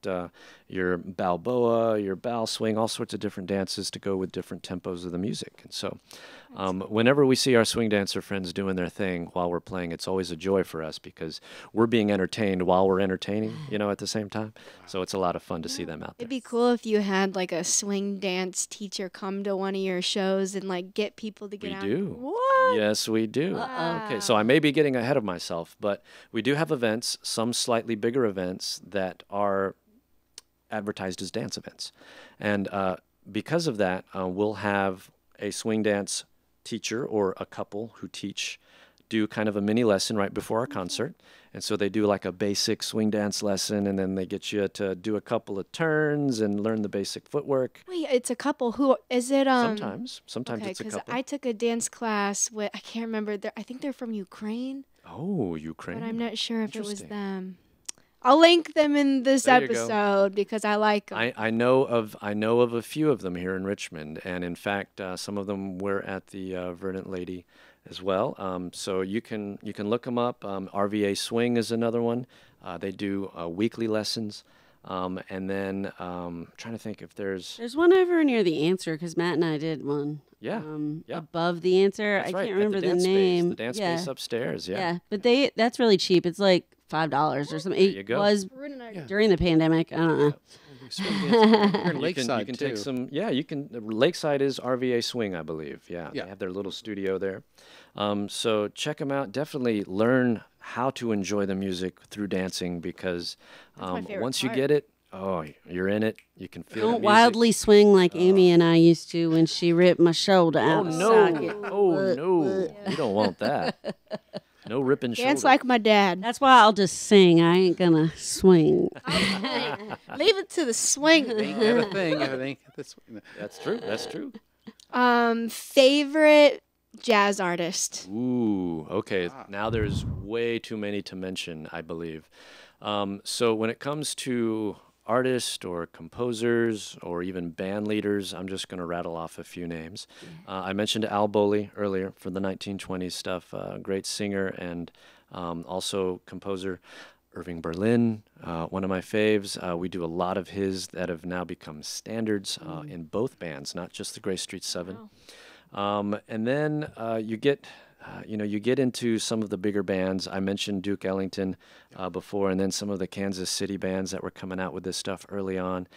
your Balboa, your Bal swing, all sorts of different dances to go with different tempos of the music. And so whenever we see our swing dancer friends doing their thing while we're playing, it's always a joy for us because we're being entertained while we're entertaining, at the same time. So it's a lot of fun to see them out there. It'd be cool if you had like a swing dance teacher come to one of your shows and like get people to get out. We do. What? Yes, we do. Wow. Okay, so I may be getting ahead of myself, but we do have events, some slightly bigger events that are advertised as dance events. And because of that, we'll have a swing dance teacher or a couple who do kind of a mini lesson right before our concert. And so they do like a basic swing dance lesson, and then they get you to do a couple of turns and learn the basic footwork. Wait, it's a couple. Who is it? Sometimes okay, it's a 'cause couple. I took a dance class with, I can't remember. I think they're from Ukraine, Oh, Ukraine. but I'm not sure if it was Interesting. them. I'll link them in this There you go. episode because I like them. I know of a few of them here in Richmond, and in fact, some of them were at the Verdant Lady as well. So you can look them up. RVA Swing is another one. They do weekly lessons, and then trying to think if there's one over near the Answer because Matt and I did one. Yeah. Above the Answer. That's I right, can't at remember the dance name. Space, the dance space upstairs. Yeah. But that's really cheap. It's like $5 or something. There you It go. was during the pandemic. I don't know. You're in Lakeside you can too. take some. Yeah, you can. Lakeside is RVA Swing, I believe. Yeah, Yeah. they have their little studio there. So check them out. Definitely learn how to enjoy the music through dancing because my favorite once you part. get it, you're in it. You can feel the Don't music. wildly swing like Amy and I used to when she ripped my shoulder Oh out. the no! socket. Oh no! You don't want that. No ripping Dance shoulder. like my dad. That's why I'll just sing. I ain't gonna swing. Leave it to the swing. Everything. That's true. That's true. Favorite jazz artist. Ooh, okay. Now there's way too many to mention, I believe. So when it comes to artists or composers or even band leaders, I'm just going to rattle off a few names. I mentioned Al Boley earlier for the 1920s stuff. Great singer and also composer. Irving Berlin, one of my faves. We do a lot of his that have now become standards in both bands, not just the Gray Street Seven. Wow. And then you get into some of the bigger bands. I mentioned Duke Ellington before, and then some of the Kansas City bands that were coming out with this stuff early on.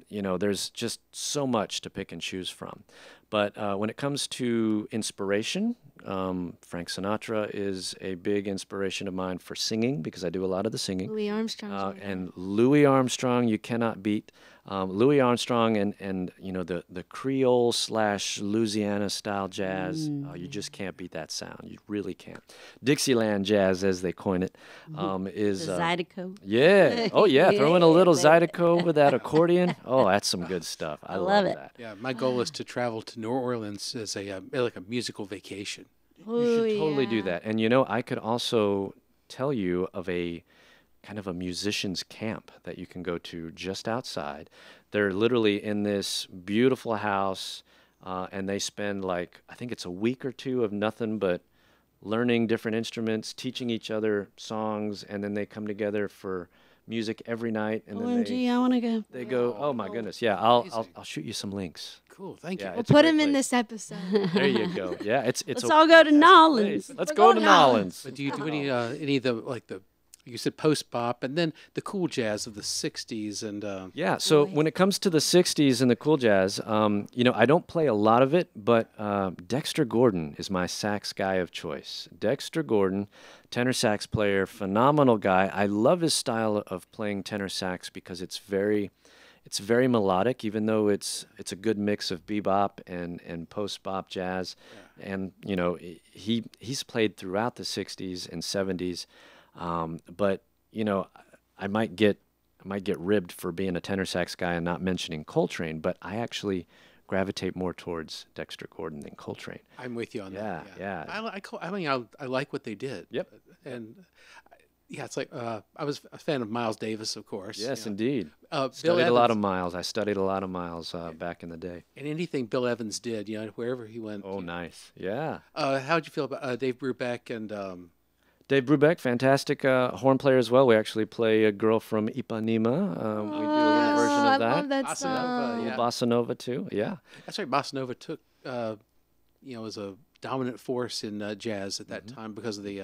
There's just so much to pick and choose from. But when it comes to inspiration, Frank Sinatra is a big inspiration of mine for singing because I do a lot of the singing. Louis Armstrong. And Louis Armstrong, you cannot beat. Louis Armstrong and the Creole / Louisiana style jazz, you just can't beat that sound. You really can't. Dixieland jazz, as they coin it, is The Zydeco. yeah. Oh yeah, throw in a little Zydeco with that accordion. Oh, that's some good stuff. I love love it. that. Yeah, my goal is to travel to New Orleans as a musical vacation. You should totally do that. And I could also tell you of a kind of a musician's camp that you can go to just outside. They're literally in this beautiful house, and they spend I think it's a week or two of nothing but learning different instruments, teaching each other songs, and then they come together for music every night. And then OMG, I want to go. they go, oh my goodness, yeah, I'll shoot you some links. Cool, thank you. Yeah, We'll it's a put great him in place. this episode. There you go. Yeah, it's Let's a all go to fantastic Nolans. place. Let's We're go going to to Nolans. Nolans. But do you do any of the like the you said post bop and then the cool jazz of the '60s and Yeah, so when it comes to the 60s and the cool jazz, you know, I don't play a lot of it, but Dexter Gordon is my sax guy of choice. Dexter Gordon, tenor sax player, phenomenal guy. I love his style of playing tenor sax because it's very melodic, even though it's a good mix of bebop and post-bop jazz. Yeah. And, you know, he's played throughout the 60s and 70s. But you know, I might get ribbed for being a tenor sax guy and not mentioning Coltrane, but I actually gravitate more towards Dexter Gordon than Coltrane. I'm with you on that. Yeah. I like what they did. Yep. And yeah, it's like I was a fan of Miles Davis, of course. Yes, you know. indeed. Bill Studied Evans, a lot of Miles. I studied a lot of Miles back in the day. and anything Bill Evans did, you know, wherever he went. Oh, nice. Yeah. How'd you feel about Dave Brubeck and? Dave Brubeck, fantastic horn player as well. We actually play a girl from Ipanema. We do a little version I of that. love that Bossa song. Nova, A yeah. little bossa nova too. Yeah. That's right. Bossa Nova took, you know, was a dominant force in jazz at that time because of the,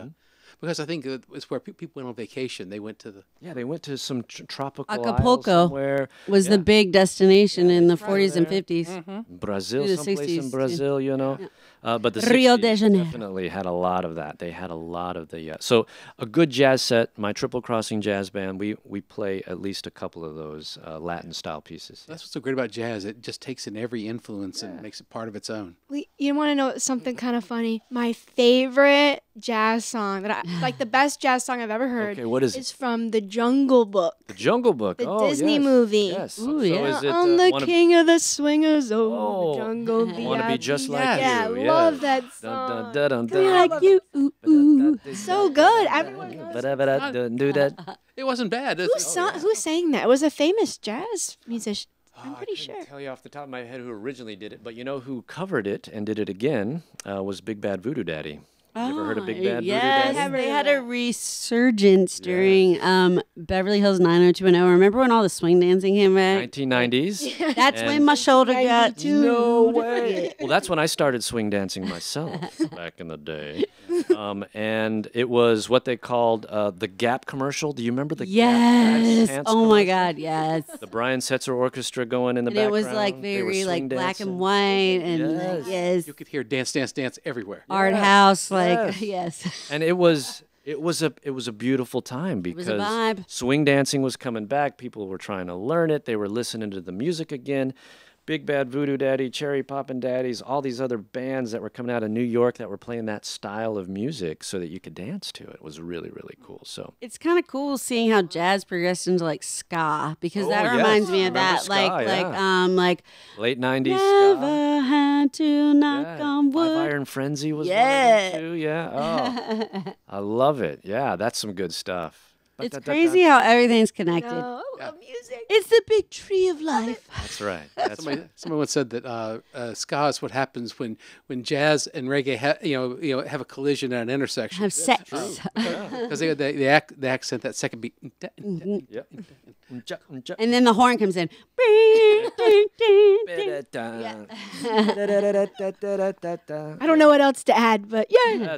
because I think it's where people went on vacation. They went to the. Yeah, they went to some tropical isle Acapulco somewhere. was the big destination in the 40s and 50s. Brazil, Through the someplace 60s, in too. Brazil, you know. But the Rio 60s de Janeiro. definitely had a lot of that. They had a lot of the. So a good jazz set. My Triple Crossing Jazz Band. We play at least a couple of those Latin style pieces. That's what's so great about jazz. It just takes in every influence and makes it part of its own. You want to know something kind of funny? My favorite jazz song like the best jazz song I've ever heard. Okay, what is it? Is from The Jungle Book. The Jungle Book. The Oh, Disney yes. movie. Yes. Ooh, So yeah. is it, I'm the wanna, king of the swingers. Oh, Oh, the jungle. wanna be just like Yeah, you. I love yes. that Dun, song. dun, dun, Be dun, like you. Ooh, ooh. So good. Everyone knows. Do that. It wasn't bad. Who sang that? It was a famous jazz musician. I'm pretty sure. I couldn't tell you off the top of my head who originally did it, but you know who covered it and did it again was Big Bad Voodoo Daddy. You ever heard of Big Bad Yes, Voodoo Daddy? they had a resurgence during Beverly Hills 90210. Remember when all the swing dancing came back? 1990s. That's And- when my shoulder got 92. no way. Well, that's when I started swing dancing myself back in the day. And it was what they called the Gap commercial. Do you remember the Gap Yes. pants Oh my commercial? God, yes. The Brian Setzer Orchestra going in the And background. it was like They were very like swing black dancing. and white and Yes. yes, You could hear dance, dance, dance everywhere. art house like Yes. yes. And it was a beautiful time was because a vibe. swing dancing was coming back. People were trying to learn it. They were listening to the music again. Big Bad Voodoo Daddy, Cherry Poppin' Daddies, all these other bands that were coming out of New York that were playing that style of music so that you could dance to it. It was really, really cool. So It's kind of cool seeing how jazz progressed into like ska because that yes. reminds me of Remember that ska, yeah. like late 90s never ska. had to knock Yeah. on wood. Five Iron Frenzy was Yeah. one of them too. Yeah. Oh, I love it. Yeah, that's some good stuff. It's crazy how everything's connected. No, I love music. It's the big tree of life. That's right. That's right. Someone once said that ska is what happens when jazz and reggae have a collision at an intersection. Have sex. Because they accent that second beat. Yep. And then the horn comes in. I don't know what else to add, but yeah.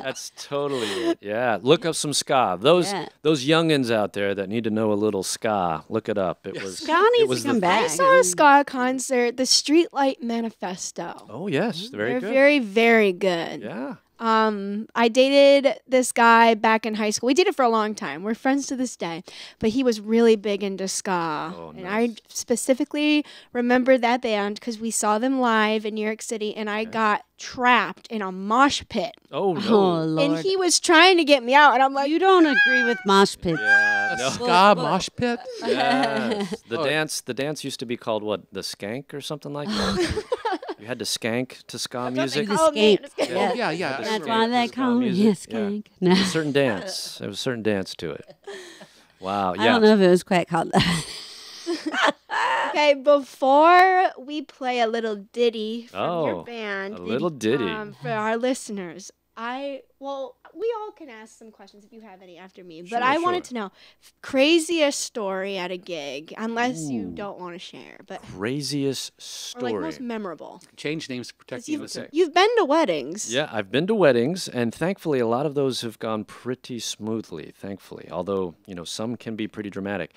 That's totally it. Yeah, look up some ska. Those youngins out there that need to know a little ska, look it up. It was Ska needs to come I back. saw a ska concert, the Streetlight Manifesto. Oh yes, very They're good. very, very good. Yeah. I dated this guy back in high school. We dated for a long time. We're friends to this day. But he was really big into ska. Oh, And I nice. specifically remember that band because we saw them live in New York City and I got trapped in a mosh pit. Oh Oh no. And Lord. he was trying to get me out. And I'm like, You don't agree with mosh pits. Yeah. No. Ska mosh pit. Yes. The dance used to be called what? The skank or something like that. You had to skank to ska music. The called me. skank. Oh, yeah, yeah. That's Skank why to they ska call me a music. Yeah. skank. No. A certain dance. There was a certain dance to it. Wow. I Yeah. don't know if it was quite called that. Okay, before we play a little ditty from your band, a little ditty. For our listeners, we all can ask some questions if you have any after me, but I wanted to know craziest story at a gig, unless you don't want to share. But craziest story, or like most memorable. Change names to protect the innocent. You've been to weddings. Yeah, I've been to weddings, and thankfully, a lot of those have gone pretty smoothly. Thankfully, although some can be pretty dramatic.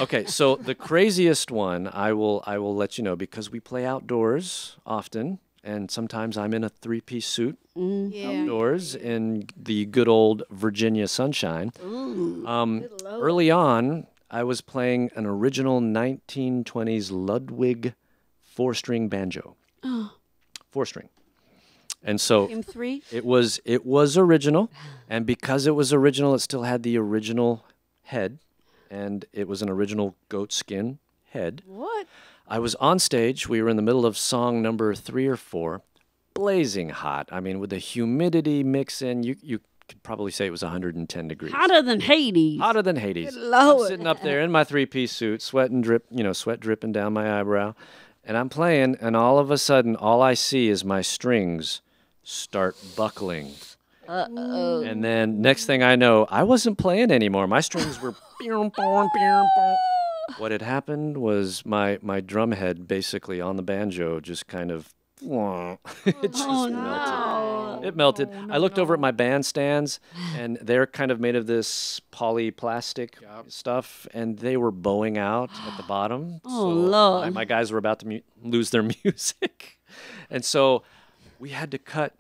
Okay, so the craziest one, I will let you know because we play outdoors often. And sometimes I'm in a 3-piece suit outdoors in the good old Virginia sunshine. Early on, I was playing an original 1920s Ludwig 4-string banjo. 4-string. And so it was original. And because it was original, it still had the original head. And it was an original goat skin head. What? I was on stage. We were in the middle of song number 3 or 4, blazing hot. I mean, with the humidity mix in, you could probably say it was 110 degrees. Hotter than Hades. Hotter than Hades. Good Lord. I'm sitting up there in my 3-piece suit, sweat dripping down my eyebrow, and I'm playing, and all of a sudden, all I see is my strings start buckling. Uh-oh. And then next thing I know, I wasn't playing anymore. My strings were... What had happened was my drum head basically on the banjo just kind of it just melted. It melted. I looked over at my bandstands, and they're kind of made of this polyplastic stuff, and they were bowing out at the bottom. Oh, Lord. My guys were about to lose their music, and so we had to cut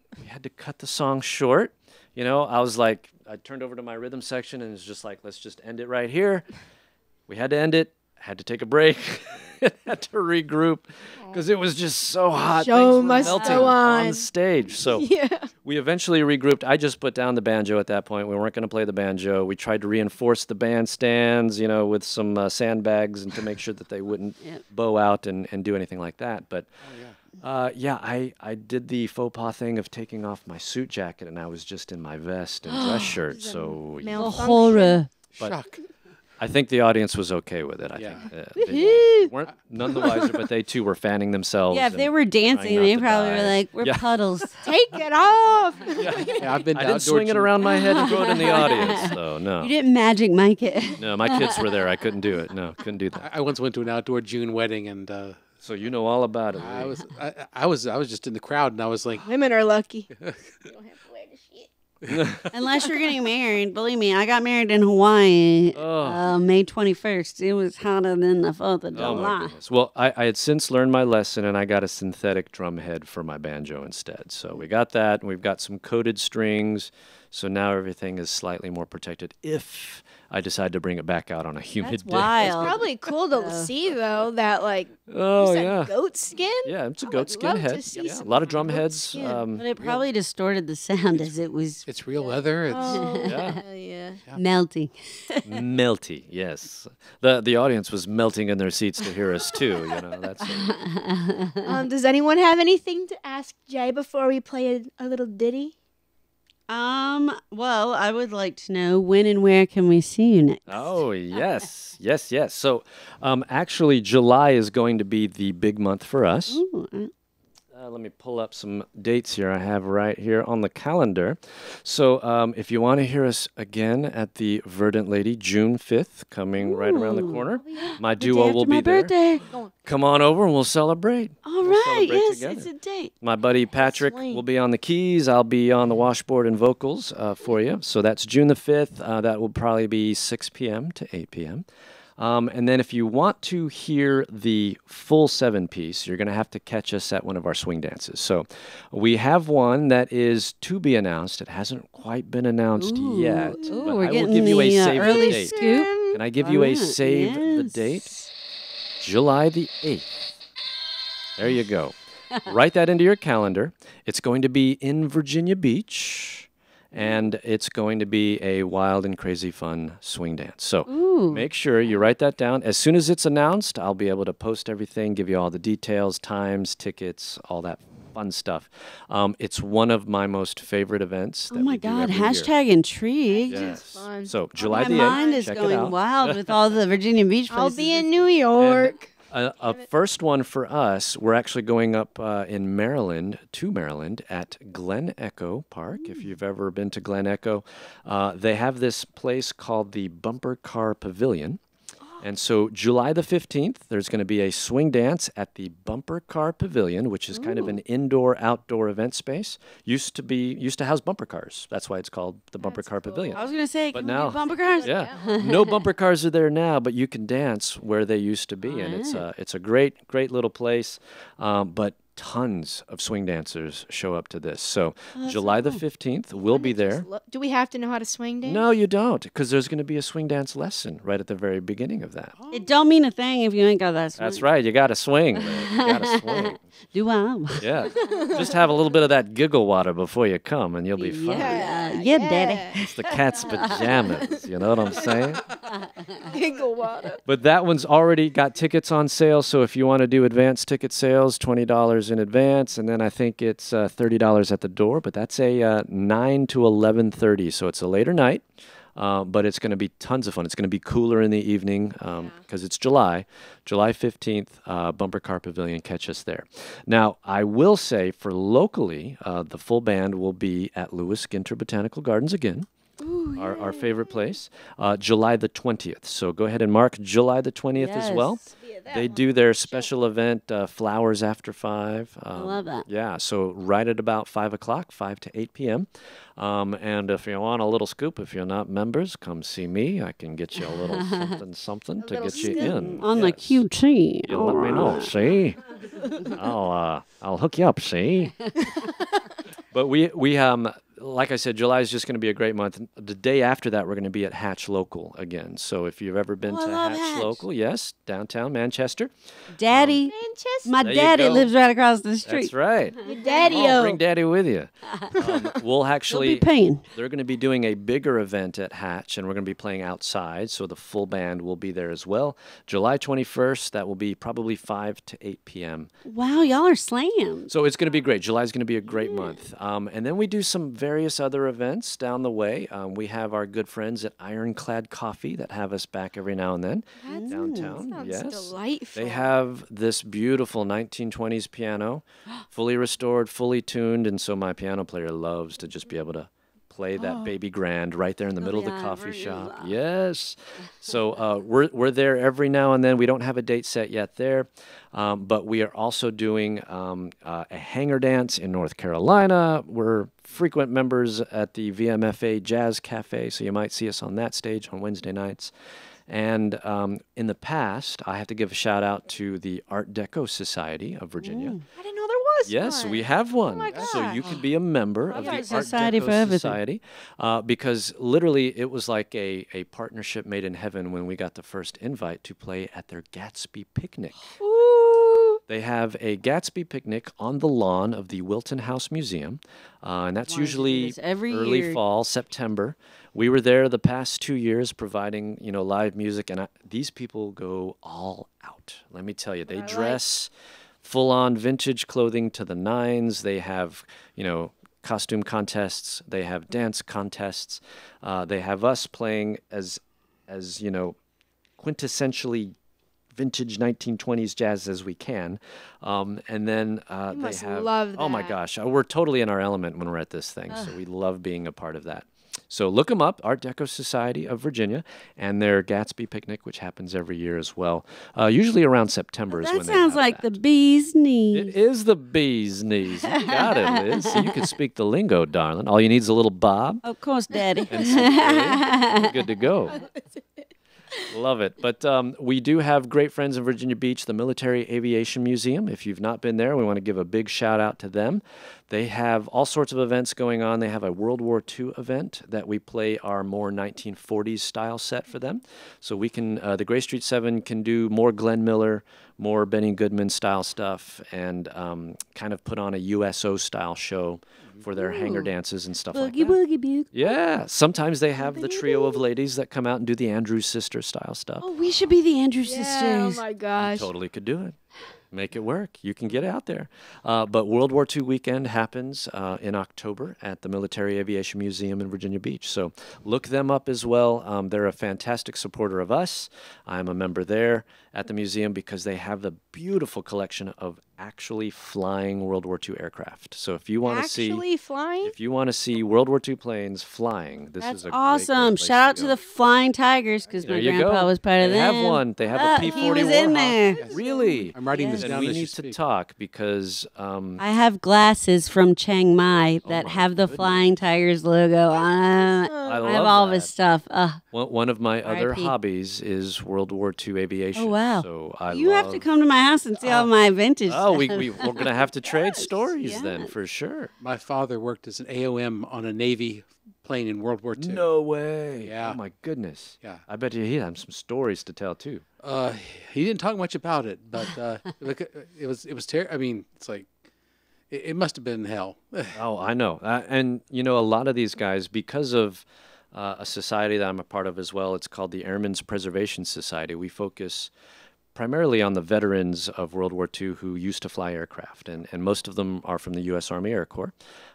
the song short. I was like, I turned over to my rhythm section, and it's just like, let's just end it right here. We had to end it. Had to take a break. Had to regroup because it was just so hot. Show Things were must melting go on on. stage. So we eventually regrouped. I just put down the banjo at that point. We weren't going to play the banjo. We tried to reinforce the bandstands, with some sandbags and to make sure that they wouldn't bow out and do anything like that. But I did the faux pas thing of taking off my suit jacket, and I was just in my vest and dress shirt. So horror. Shock. I think the audience was okay with it. I think they weren't none the wiser, but they too were fanning themselves. Yeah, if they were dancing, they probably were like, "We're puddles." Take it off. I've been. I didn't swing it around my head and throw it in the audience, though. No, You didn't magic mic it. no, my kids were there. I couldn't do it. No, couldn't do that. I once went to an outdoor June wedding, and So you know all about it. I was just in the crowd, and I was like, Women are lucky. You don't have to wear the shit. Unless you're getting married. Believe me, I got married in Hawaii May 21st. It was hotter than the 4th of Oh my July. goodness. Well, I had since learned my lesson, and I got a synthetic drum head for my banjo instead. So we got that, and we've got some coated strings. So now everything is slightly more protected if I decide to bring it back out on a humid That's day. wild. It's probably cool to see though that Oh, you said yeah. goat skin. Yeah, it's a I goat would skin love to head. see Yeah, a some lot of drum goat heads. skin. But it probably distorted the sound as it was it's real leather. It's Oh, yeah. melting. Melty, yes. The audience was melting in their seats to hear us too. That's Does anyone have anything to ask Jay before we play a little ditty? Well, I would like to know when and where can we see you next? Oh, yes. So, actually, July is going to be the big month for us. Ooh, Let me pull up some dates here I have right here on the calendar. So if you want to hear us again at the Verdant Lady, June 5th, coming right around the corner, my the day duo after will my be there. birthday. Come on over and we'll celebrate. All We'll right, celebrate yes, together. it's a date. My buddy Patrick Sweet. will be on the keys. I'll be on the washboard and vocals for you. So that's June the 5th. That will probably be 6 p.m. to 8 p.m. And then if you want to hear the full 7-piece, you're going to have to catch us at one of our swing dances. So we have one that is to be announced. It hasn't quite been announced yet. Ooh, but we're I will getting give you a the save the early date. scoop. Can I give you a save the date? July the 8th. There you go. Write that into your calendar. It's going to be in Virginia Beach, and it's going to be a wild and crazy fun swing dance. So make sure you write that down. As soon as it's announced, I'll be able to post everything, give you all the details, times, tickets, all that fun stuff. It's one of my most favorite events. Oh that my we do God, every year. hashtag intrigue. Yes. fun. So July My the 8th. mind is check it going out. wild with all the Virginia Beach I'll places. be in New York. A first one for us, we're actually going up in Maryland, to Maryland, at Glen Echo Park. If you've ever been to Glen Echo, they have this place called the Bumper Car Pavilion. And so July the 15th, there's going to be a swing dance at the Bumper Car Pavilion, which is kind of an indoor-outdoor event space. Used to house bumper cars. That's why it's called the Bumper Car Pavilion. I was going to say, But can we now- do bumper cars? Yeah, no bumper cars are there now, but you can dance where they used to be, and it's a great little place. But tons of swing dancers show up to this. So July the 15th, we'll be there. Do we have to know how to swing dance? No, you don't, because there's going to be a swing dance lesson right at the very beginning of that. It don't mean a thing if you ain't got that swing. That's right. You got to swing. Man. You got to swing. Do I? Yeah. Just have a little bit of that giggle water before you come, and you'll be fine. Yeah, daddy. It's the cat's pajamas. You know what I'm saying? Giggle water. But that one's already got tickets on sale. So if you want to do advanced ticket sales, $20 in advance, and then I think it's $30 at the door. But that's a 9 to 11:30, so it's a later night. But it's going to be tons of fun. It's going to be cooler in the evening because it's July 15th, Bumper Car Pavilion. Catch us there. Now, I will say for locally, the full band will be at Lewis Ginter Botanical Gardens again. Ooh, our favorite place, July the 20th. So go ahead and mark July the 20th as well. They do their special event, Flowers After 5. I love that. Yeah, so right at about 5 o'clock, 5 to 8 p.m. And if you want a little scoop, if you're not members, come see me. I can get you a little something to get you in. On the QT. You let me know, see? I'll hook you up, see? But we like I said, July is just going to be a great month. The day after that, we're going to be at Hatch Local again. So if you've ever been to Hatch Local, yes, downtown Manchester. Daddy. My There you daddy go. lives right across the street. That's right. Daddy-o. Bring Daddy with you. We'll He'll actually, be paying. they're going to be doing a bigger event at Hatch, and we're going to be playing outside, so the full band will be there as well. July 21st, that will be probably 5 to 8 p.m. Wow, y'all are slammed. So it's going to be great. July is going to be a great month. And then we do some various other events down the way. We have our good friends at Ironclad Coffee that have us back every now and then downtown. Sounds Yes. delightful. They have this beautiful 1920s piano, fully restored, fully tuned, and so my piano player loves to just be able to play that baby grand right there in the middle of the coffee shop. Yes. So we're there every now and then. We don't have a date set yet there, but we are also doing a hanger dance in North Carolina. We're frequent members at the VMFA Jazz Cafe, so you might see us on that stage on Wednesday nights. And in the past, I have to give a shout out to the Art Deco Society of Virginia. I didn't know there was Yes, one. we have one. my So you could be a member of the Art Society Deco for everything. Society because literally it was like a partnership made in heaven when we got the first invite to play at their Gatsby picnic. Ooh. They have a Gatsby picnic on the lawn of the Wilton House Museum, and that's Wanted to do usually this every early year. fall, September. We were there the past 2 years providing, live music, and these people go all out. Let me tell you, they dress full-on vintage clothing to the nines. They have, costume contests. They have dance contests. They have us playing as quintessentially vintage 1920s jazz as we can. And then they must have, love oh my that. gosh, we're totally in our element when we're at this thing. So we love being a part of that. So look them up, Art Deco Society of Virginia, and their Gatsby picnic, which happens every year as well. Usually around September is That when they sounds have like that. the bee's knees. It is the bee's knees. You got it, Liz. So you can speak the lingo, darling. All you need is a little bob Of course, Daddy. and some K. You're good to go. Love it. But we do have great friends in Virginia Beach, the Military Aviation Museum. If you've not been there, we want to give a big shout out to them. They have all sorts of events going on. They have a World War II event that we play our more 1940s style set for them. So we can, the Gray Street 7 can do more Glenn Miller, more Benny Goodman style stuff, and kind of put on a USO style show for their hanger dances and stuff like Boogie, that. boogie, boogie. Yeah, sometimes they have the trio of ladies that come out and do the Andrews sister style stuff. Oh, we should be the Andrews Yeah, oh sisters. my gosh. Totally could do it. Make it work. You can get out there. But World War II weekend happens in October at the Military Aviation Museum in Virginia Beach. So look them up as well. They're a fantastic supporter of us. I'm a member there at the museum because they have the beautiful collection of actually flying World War II aircraft. So if you want to see World War II planes flying, this is a awesome. great place Shout out to to go. the Flying Tigers because my grandpa was part of They them. have one. They have a P-40 He was Warhawk. in there. Yes. Really? I'm writing this Then down we as you need to speak. talk because I have glasses from Chiang Mai that my have the goodness. Flying Tigers logo on them. I I have love all of that. his stuff. One of my other R.I.P. hobbies is World War II aviation. Oh, wow. So I You have to love- come to my house and see all my vintage Oh, stuff. we're going to have to trade stories then, yes. for sure. My father worked as an AOM on a Navy plane in World War II. No way. Yeah. Oh, my goodness. Yeah. I bet you he had some stories to tell, too. He didn't talk much about it, but it was terrible. I mean, it's like it must have been hell. Oh, I know. And, you know, a lot of these guys, because of a society that I'm a part of as well, it's called the Airmen's Preservation Society. We focus primarily on the veterans of World War II who used to fly aircraft, and most of them are from the U.S. Army Air Corps.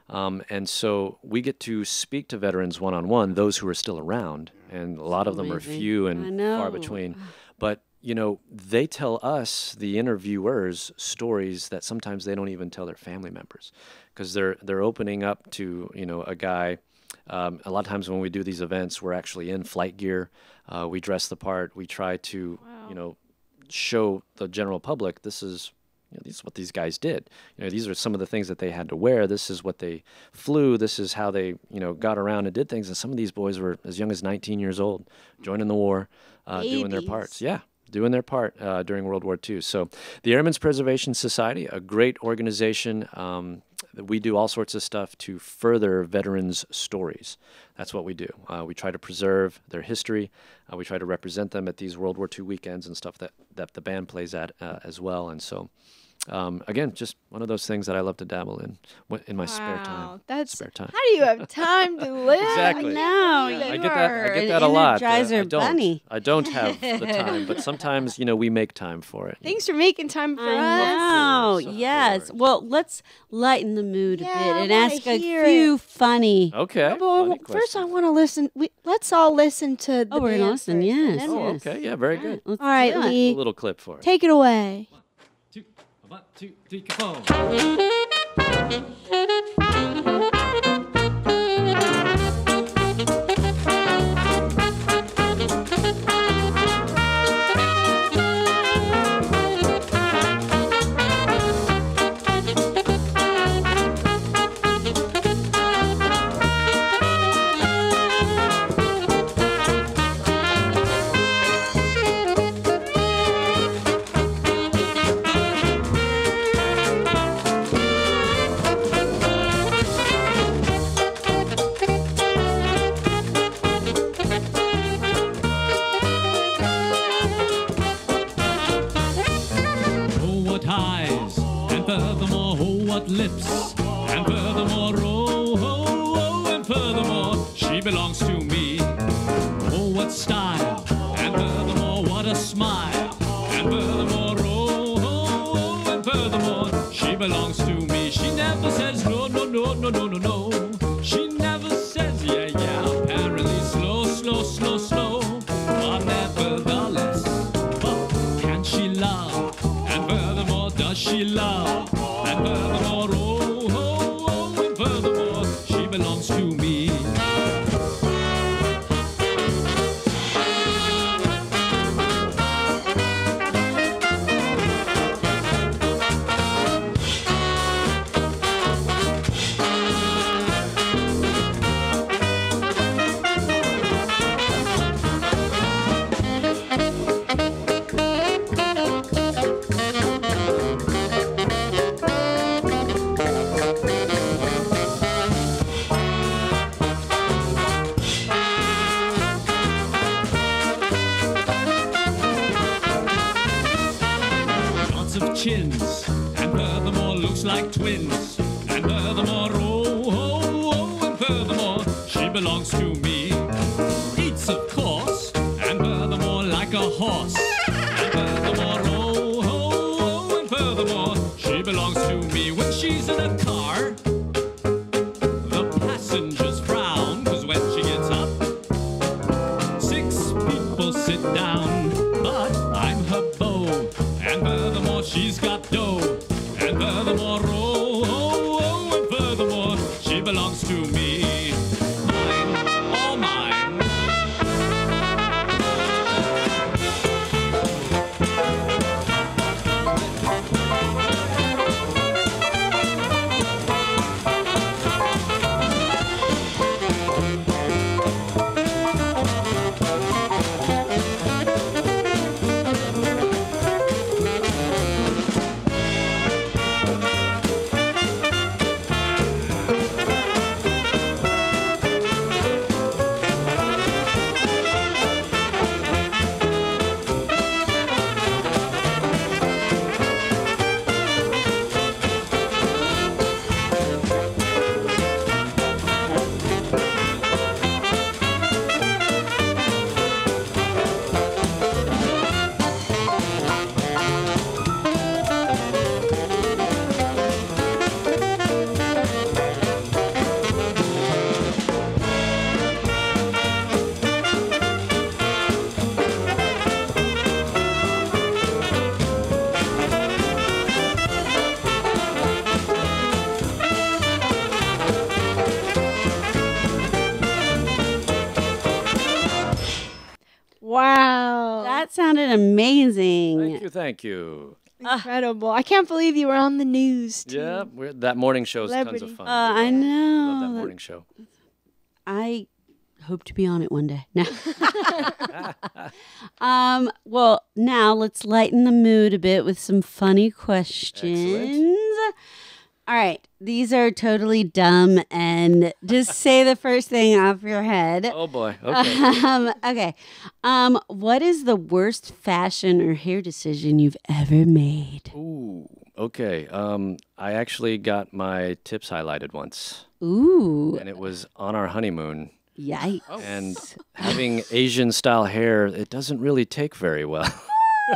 And so we get to speak to veterans one-on-one, those who are still around, and a lot of them are amazing. few I and know. far between. But, you know, they tell us, the interviewers, stories that sometimes they don't even tell their family members because they're opening up to, you know, a guy. A lot of times when we do these events, we're actually in flight gear. We dress the part. We try to, you know, show the general public this is what these guys did. You know, these are some of the things that they had to wear. This is what they flew. This is how they, you know, got around and did things. And some of these boys were as young as 19 years old, joining the war, doing their parts. Yeah, doing their part during World War II. So the Airmen's Preservation Society, a great organization. We do all sorts of stuff to further veterans' stories. That's what we do. We try to preserve their history. We try to represent them at these World War II weekends and stuff that the band plays at as well. And so, again, just one of those things that I love to dabble in my spare time. That's spare time. How do you have time to live? Exactly. No, I you get are that a an lot. Energizer I don't. bunny. I don't have the time, but sometimes, you know, we make time for it. Thanks for making time for us. I know. Of Yes. course. Well, let's lighten the mood a Yeah, bit I and wanna ask a hear few funny. Okay. Well, funny first, I question. want to listen. Let's all listen to the Oh, we're band gonna listen. first, and Yes. then Oh, we'll- okay. Yeah, very good. Let's All right, do it. Lee. A little clip for it. Take it away. 1, 2, 3, 4. Oh, what eyes, and furthermore, oh, what lips, and furthermore, oh, oh, oh, and furthermore, she belongs to me. Oh, what style, and furthermore, what a smile, and furthermore, oh, oh, oh, and furthermore, she belongs to me. She never says no, no, no, no, no, no, no. She never says yeah, yeah. Apparently slow, slow, slow, slow, but nevertheless, oh, can she love? And furthermore, does she love? And furthermore, oh, oh, oh, and furthermore, she belongs to me. Lots of chins, and furthermore looks like twins, and furthermore, oh, oh, oh, and furthermore, she belongs to me. Eats, of course, and furthermore like a horse, and furthermore, oh, oh, oh, and furthermore, That sounded amazing. Thank you, thank you. Incredible. I can't believe you were on the news, too. Yeah, that morning show is tons of Celebrity. fun. I We love that know. morning show. I hope to be on it one day. No. Well, now let's lighten the mood a bit with some funny questions. All right. These are totally dumb, and just say the first thing off your head. Oh boy. Okay. Okay. What is the worst fashion or hair decision you've ever made? Ooh. Okay. I actually got my tips highlighted once, Ooh. and it was on our honeymoon. Yikes. And having Asian style hair, it doesn't really take very well.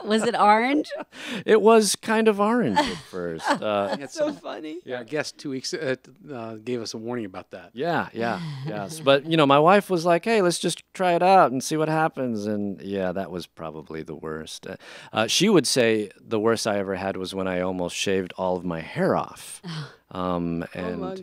Was it orange? It was kind of orange at first. That's So funny. Yeah, I guess 2 weeks gave us a warning about that. Yes. But, my wife was like, hey, let's just try it out and see what happens. And yeah, that was probably the worst. She would say the worst I ever had was when I almost shaved all of my hair off. And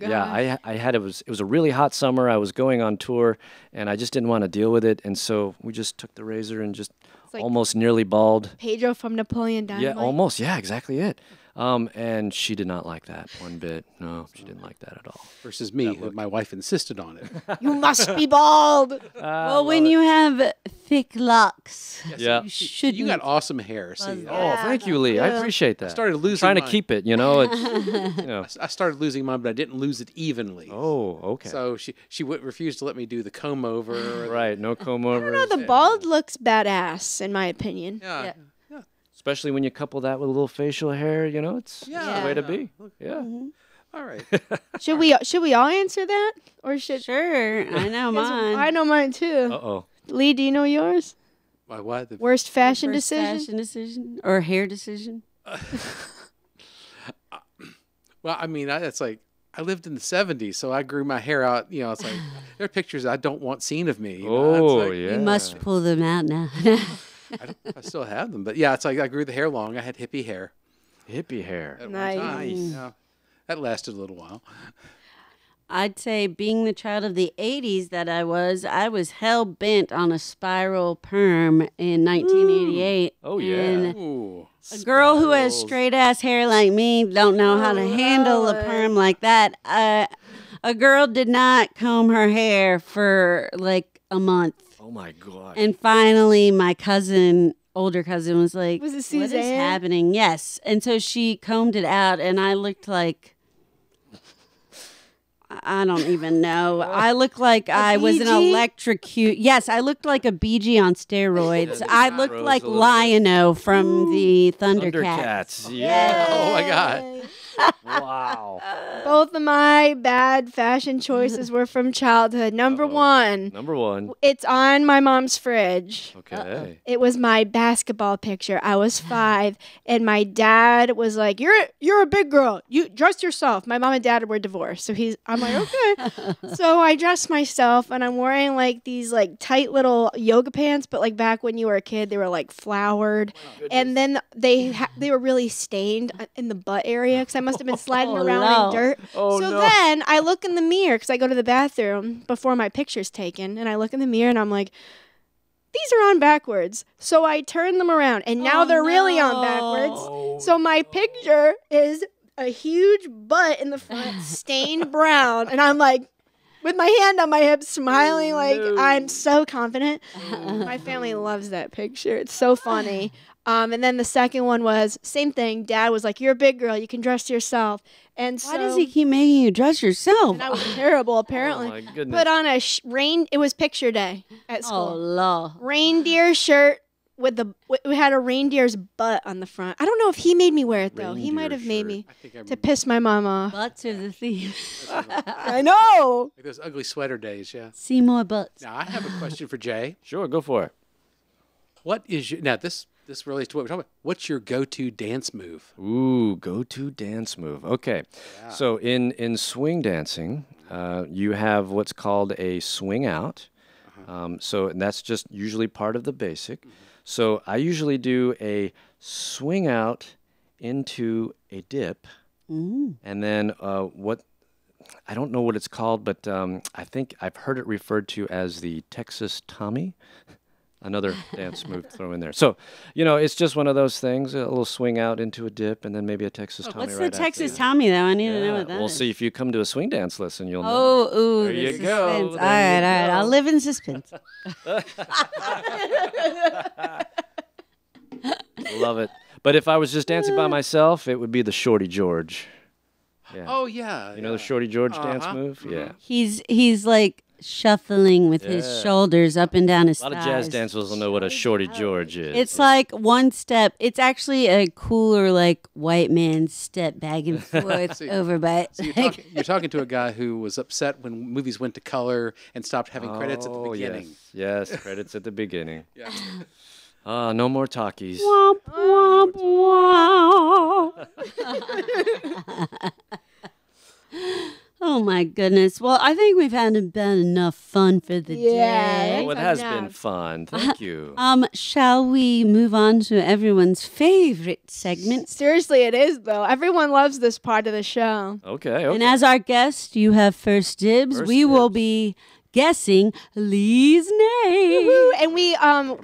yeah, I had, it was a really hot summer. I was going on tour and I just didn't want to deal with it. And so we just took the razor and just like almost nearly bald. Pedro from Napoleon Dynamite. Yeah, almost. Yeah, exactly it. And she did not like that one bit. No, she didn't like that at all. Versus me, my wife insisted on it. You must be bald. Well, when you have thick locks, Yeah. you should. You got awesome hair. See, Oh, thank you, Lee. I appreciate that. I started losing trying to mine. keep it, It's, I started losing mine, but I didn't lose it evenly. Oh, okay. So she refused to let me do the comb over. or the- Right, no comb over. No, the bald looks badass, in my opinion. Yeah. Especially when you couple that with a little facial hair, it's the way to be. Yeah. All right. Should we all answer that, or should? Sure, I know mine. I know mine too. Uh-oh. Lee, do you know yours? My what? The- Worst fashion First decision? fashion decision or hair decision? Well, I mean, it's like I lived in the 70s, so I grew my hair out. It's like there are pictures I don't want seen of me. Oh, It's like, yeah. You must pull them out now. I still have them, but yeah, it's like I grew the hair long. I had hippie hair Hippie hair. at Nice. one time. Yeah, that lasted a little while. I'd say, being the child of the 80s that I was hell bent on a spiral perm in 1988. Oh, yeah. And Ooh. a girl who has straight ass hair like me don't know how to handle a perm like that. A girl did not comb her hair for like a month. Oh, my God. And finally, my older cousin was like, Was it what is Suzanne? happening? Yes. And so she combed it out, and I looked like, I don't even know. I looked like I was an BG? electrocute. Yes, I looked like a BG on steroids. Yeah, I just looked rose like a little Lion-O from the Thundercats. Thundercats. Yeah. Oh my God. Wow. Both of my bad fashion choices were from childhood. Number one, Number one. it's on my mom's fridge. Okay. It was my basketball picture. I was 5, and my dad was like, "You're a big girl. You dress yourself." My mom and dad were divorced, so I'm like, okay. So I dressed myself, and I'm wearing like these like tight little yoga pants, but like back when you were a kid, they were like flowered, and then they were really stained in the butt area because I must have been sliding Oh, around no. in dirt. Oh, So no. then I look in the mirror because I go to the bathroom before my picture's taken, and I look in the mirror and I'm like, these are on backwards. So I turn them around, and now they're really on backwards. So my picture is a huge butt in the front, stained brown, and I'm like, with my hand on my hip, smiling like I'm so confident. My family loves that picture. It's so funny. And then the second one was same thing. Dad was like, "You're a big girl. You can dress yourself." And so Why does he keep making you dress yourself? and I was terrible, apparently. Oh, my goodness. Put on a it was picture day at Oh, school. Lord. Reindeer shirt with we had a reindeer's butt on the front. I don't know if he made me wear it though. He Reindeer might have made shirt. me I think I to remember piss my mom off. Butts are the theme. I know. like those ugly sweater days. Yeah. See more butts. Now I have a question for Jay. Sure, go for it. What is your now this relates to what we're talking about? What's your go-to dance move? Ooh, go-to dance move. Okay. So in swing dancing, you have what's called a swing out. And that's just usually part of the basic. So I usually do a swing out into a dip. And then I don't know what it's called, but I think I've heard it referred to as the Texas Tommy. another dance move to throw in there. So, it's just one of those things, a little swing out into a dip, and then maybe a Texas Tommy What's right the after Texas that. Tommy, though? I need to know what that We'll is. see if you come to a swing dance lesson, you'll know. Oh, ooh, There the you suspense. go. All There right, you all right. go. I'll live in suspense. Love it. But if I was just dancing by myself, it would be the Shorty George. Yeah. Oh yeah. You know the Shorty George dance Uh-huh. move? Yeah. He's like shuffling with his Yeah. shoulders up and down his A lot of thighs. jazz dancers will know what a Shorty George is. It's like one step. It's actually a cooler, like, white man step back and forth See- over by. So you're talking to a guy who was upset when movies went to color and stopped having credits at the beginning. Yes, credits at the beginning. Yeah. No more talkies. Womp, womp, womp. Oh my goodness. Well, I think we've had about enough fun for the Yeah. day. Oh, it has been fun. Thank you. Shall we move on to everyone's favorite segment? Seriously, it is though. Everyone loves this part of the show. Okay. And as our guest, you have first dibs. First We will dibs. be guessing Lee's name. Woo! And we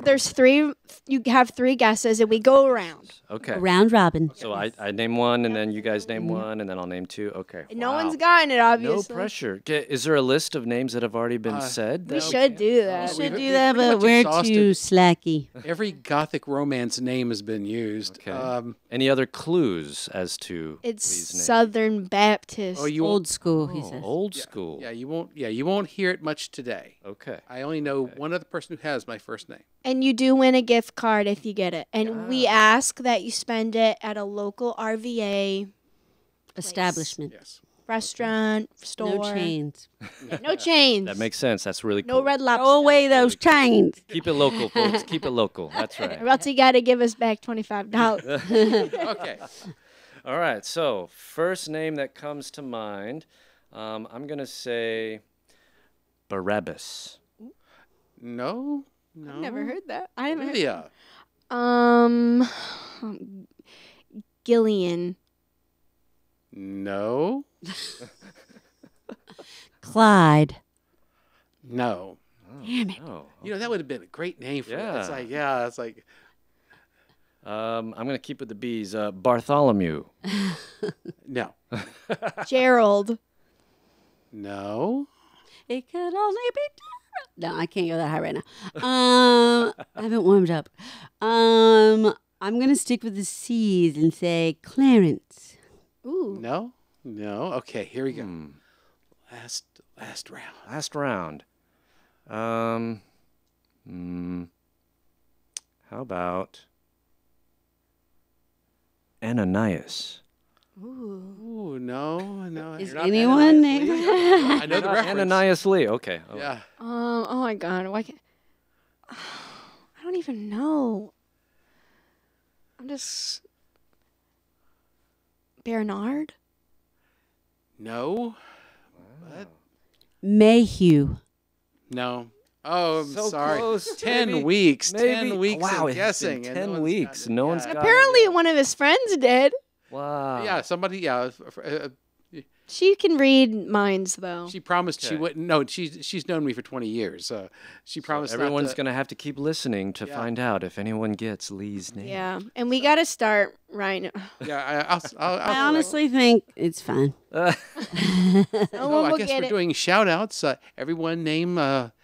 there's three. You have three guesses, and we go around. Okay. Round robin. So I name one, and then you guys name one, and then I'll name two. Okay. And no Wow. one's gotten it, No obviously. pressure. Is there a list of names that have already been said? We that should do that. Should we've do that, pretty but much we're exhausted too slacky. Every gothic romance name has been used. Okay. Any other clues as to It's these names? Southern Baptist. Oh, you Old won't. school, he says. Old school. Yeah, you won't. Yeah, you won't hear it much today. Okay. I only know one other person who has my first name. And you do win a gift card if you get it. And we ask that you spend it at a local RVA Establishment. Yes. restaurant, store. No chains. No chains. That makes sense. That's really cool. No Red Lobster. Throw away those chains. Keep it local, folks. Keep it local. That's right. Or else you got to give us back $25. Okay. All right. So, first name that comes to mind, I'm going to say Barabbas. No. No. I've never heard that. I haven't heard. Olivia. Gillian. No. Clyde. No. Damn it. Oh. You know that would have been a great name for it. It's Yeah. like it's like I'm going to keep with the B's. Bartholomew. no. Gerald. No. It could only be. No, I can't go that high right now. I haven't warmed up. I'm gonna stick with the C's and say Clarence. Ooh. No. No. Okay, here we go. Hmm. Last round. Last round. How about Ananias? Ooh, no. Is You're not anyone Ananias named? Lee? I know the reference. Ananias Lee. Okay. Oh. Yeah. Oh my God. Why can't? I don't even know. I'm just. Bernard. No. What? Mayhew. No. Oh, I'm So sorry. close. 10 Maybe- weeks. maybe- 10 weeks wow, of it's been guessing. and 10 no one's weeks. gotten it. No one's Yeah. got Apparently, one of his friends did. Wow. Yeah, somebody. Yeah, She can read minds, though. she promised she Okay. wouldn't. No, she's known me for 20 years. She promised. not Everyone's to- going to have to keep listening to Yeah. find out if anyone gets Lee's name. Yeah, and we got to start right now. Yeah, I'll I honestly think it's fine. No Oh, one I will guess get we're it. doing shout outs. Everyone name a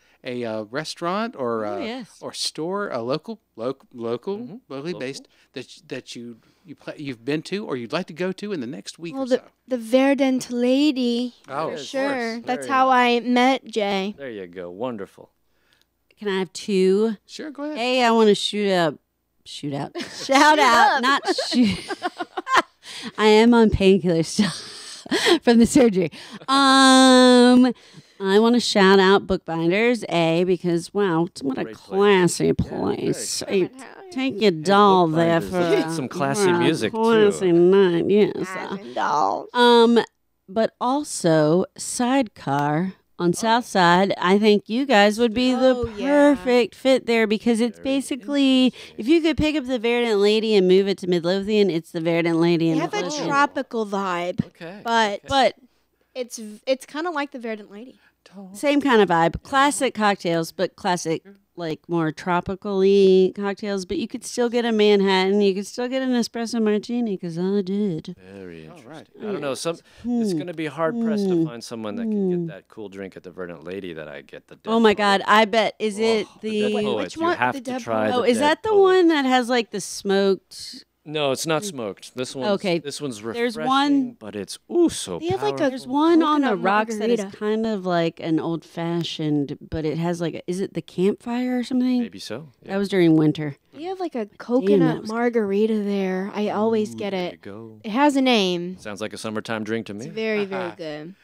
restaurant or yes. or store, a locally based that you've been to or you'd like to go to in the next week Well, or so. the Verdant Lady. Oh, for of sure. course. That's Very how nice. I met Jay. There you go. Wonderful. Can I have two? Sure, go ahead. Hey, I want to shout out. Shout out, not shoot. I am on painkillers still from the surgery. I want to shout out Bookbinders, because wow, what a Great place. classy place. Take your doll there Bookbinders. for It's some classy for a music, too. classy night, yes. Dolls. But also Sidecar on South Side. I think you guys would be the Oh, yeah. perfect fit there because it's basically if you could pick up the Verdant Lady and move it to Midlothian, it's the Verdant Lady They in have a Midlothian. tropical vibe, Okay. but But It's kind of like the Verdant Lady. Same kind of vibe. Classic cocktails, but classic, like more tropical-y cocktails. But you could still get a Manhattan. You could still get an espresso martini, because I did. Very interesting. right. I don't know. It's going to be hard pressed to find someone that can get that cool drink at the Verdant Lady that I get. The Dead Oh my Poet. God! I bet is it The Dead the? Poet. which You one? have The to Dead try. Poet? Oh, is Dead that the Poet. one that has like the smoked? No, it's not smoked. This one's Okay. This one's There's refreshing, one- but it's so They have like powerful. a There's one on the coconut rocks that is margarita. kind of like an old fashioned, but it has like is it the campfire or something? Maybe so. Yeah. That was during winter. You have like a that coconut was- margarita there. I always get There you it. go. It has a name. Sounds like a summertime drink to me. It's very, very good.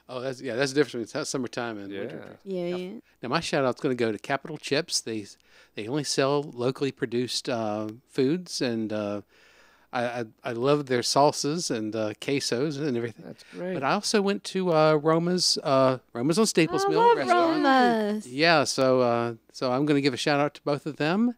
Oh, that's the difference between summertime and winter. Yeah. Now my shout out's going to go to Capital Chips. They only sell locally produced foods, and I love their salsas and quesos and everything. That's great. But I also went to Roma's on Staples I Mill love restaurant. Roma's. Yeah, so I'm going to give a shout out to both of them.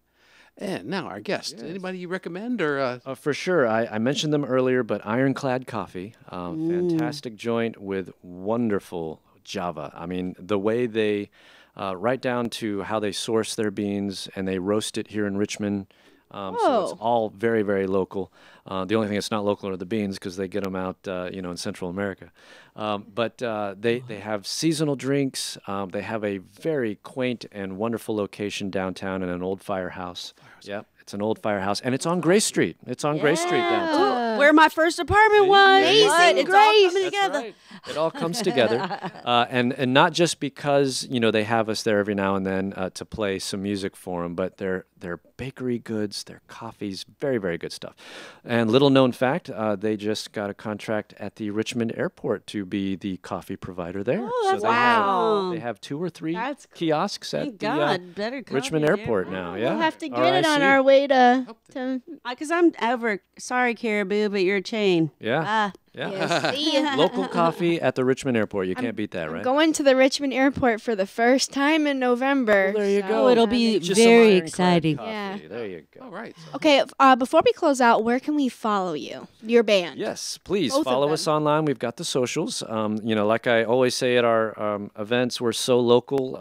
And now our guest. Anybody you recommend or? For sure. I mentioned them earlier, but Ironclad Coffee, fantastic joint with wonderful Java. I mean, the way they, right down to how they source their beans and they roast it here in Richmond. So it's Whoa. all very, very local. The only thing that's not local are the beans because they get them out, in Central America. But they have seasonal drinks. They have a very quaint and wonderful location downtown in an old firehouse. Yep, it's an old firehouse, and it's on Grace Street. It's on Grace Street downtown. Where my first apartment was. Amazing What? It's all Grace. coming That's together. right. It all comes together, and not just because they have us there every now and then to play some music for them, but their bakery goods, their coffees, very, very good stuff. And little known fact, they just got a contract at the Richmond airport to be the coffee provider there. Oh, that's they awesome. They have 2 or 3 That's cool. kiosks at Thank the God, better Richmond coffee airport there. now. Yeah, We'll have to get it on RIC. our way to Because I'm over. Sorry, Caribou, but you're a chain. Yeah, Ah, yeah. see ya. Local coffee at the Richmond airport. You can't beat that, I'm right? going to the Richmond airport for the first time in November. Well, there you so go. Oh, it'll I'm be Just some very Ironclad exciting. coffee. Yeah. There you go. All right. Okay, before we close out, where can we follow you, your band? Yes, please Both of follow us them. online. We've got the socials. Like I always say at our events, we're so local.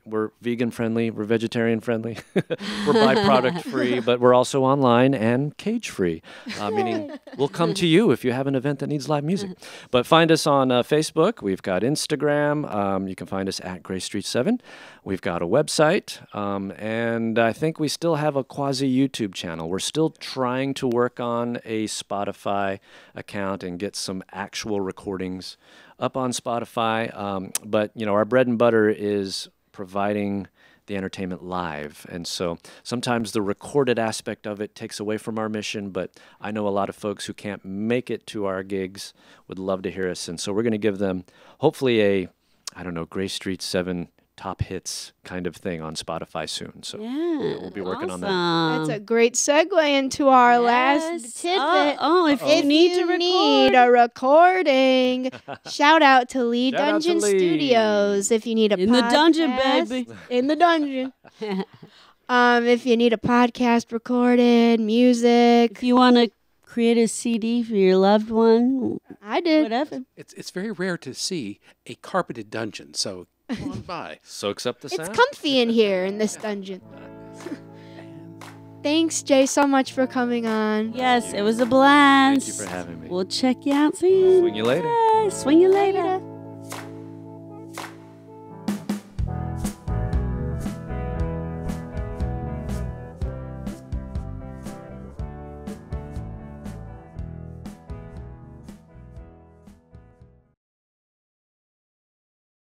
We're vegan friendly, we're vegetarian friendly, we're byproduct free, but we're also online and cage free, meaning we'll come to you if you have an event that needs live music. But find us on Facebook. We've got Instagram. You can find us at Grace Street 7. We've got a website, and I think we still have a quasi YouTube channel. We're still trying to work on a Spotify account and get some actual recordings up on Spotify. But our bread and butter is providing the entertainment live. And so sometimes the recorded aspect of it takes away from our mission, but I know a lot of folks who can't make it to our gigs would love to hear us. And so we're going to give them hopefully Grace Street 7 top hits kind of thing on Spotify soon. So yeah. we'll be working on that. awesome. That's a great segue into our last tidbit. If you If need to you record. need a recording, shout out to Lee Shout out to Dungeon Lee. Studios. If you need a In the dungeon, podcast- baby. In the dungeon. If you need a podcast recorded, music, If you want to create a CD for your loved one, I did. whatever. It's very rare to see a carpeted dungeon, so come on by. Soaks up the It's sound. comfy in here in this dungeon. Thanks, Jay, so much for coming on. Yes, it was a blast. Thank you for having me. We'll check you out soon. Swing you later. Bye. Swing you later.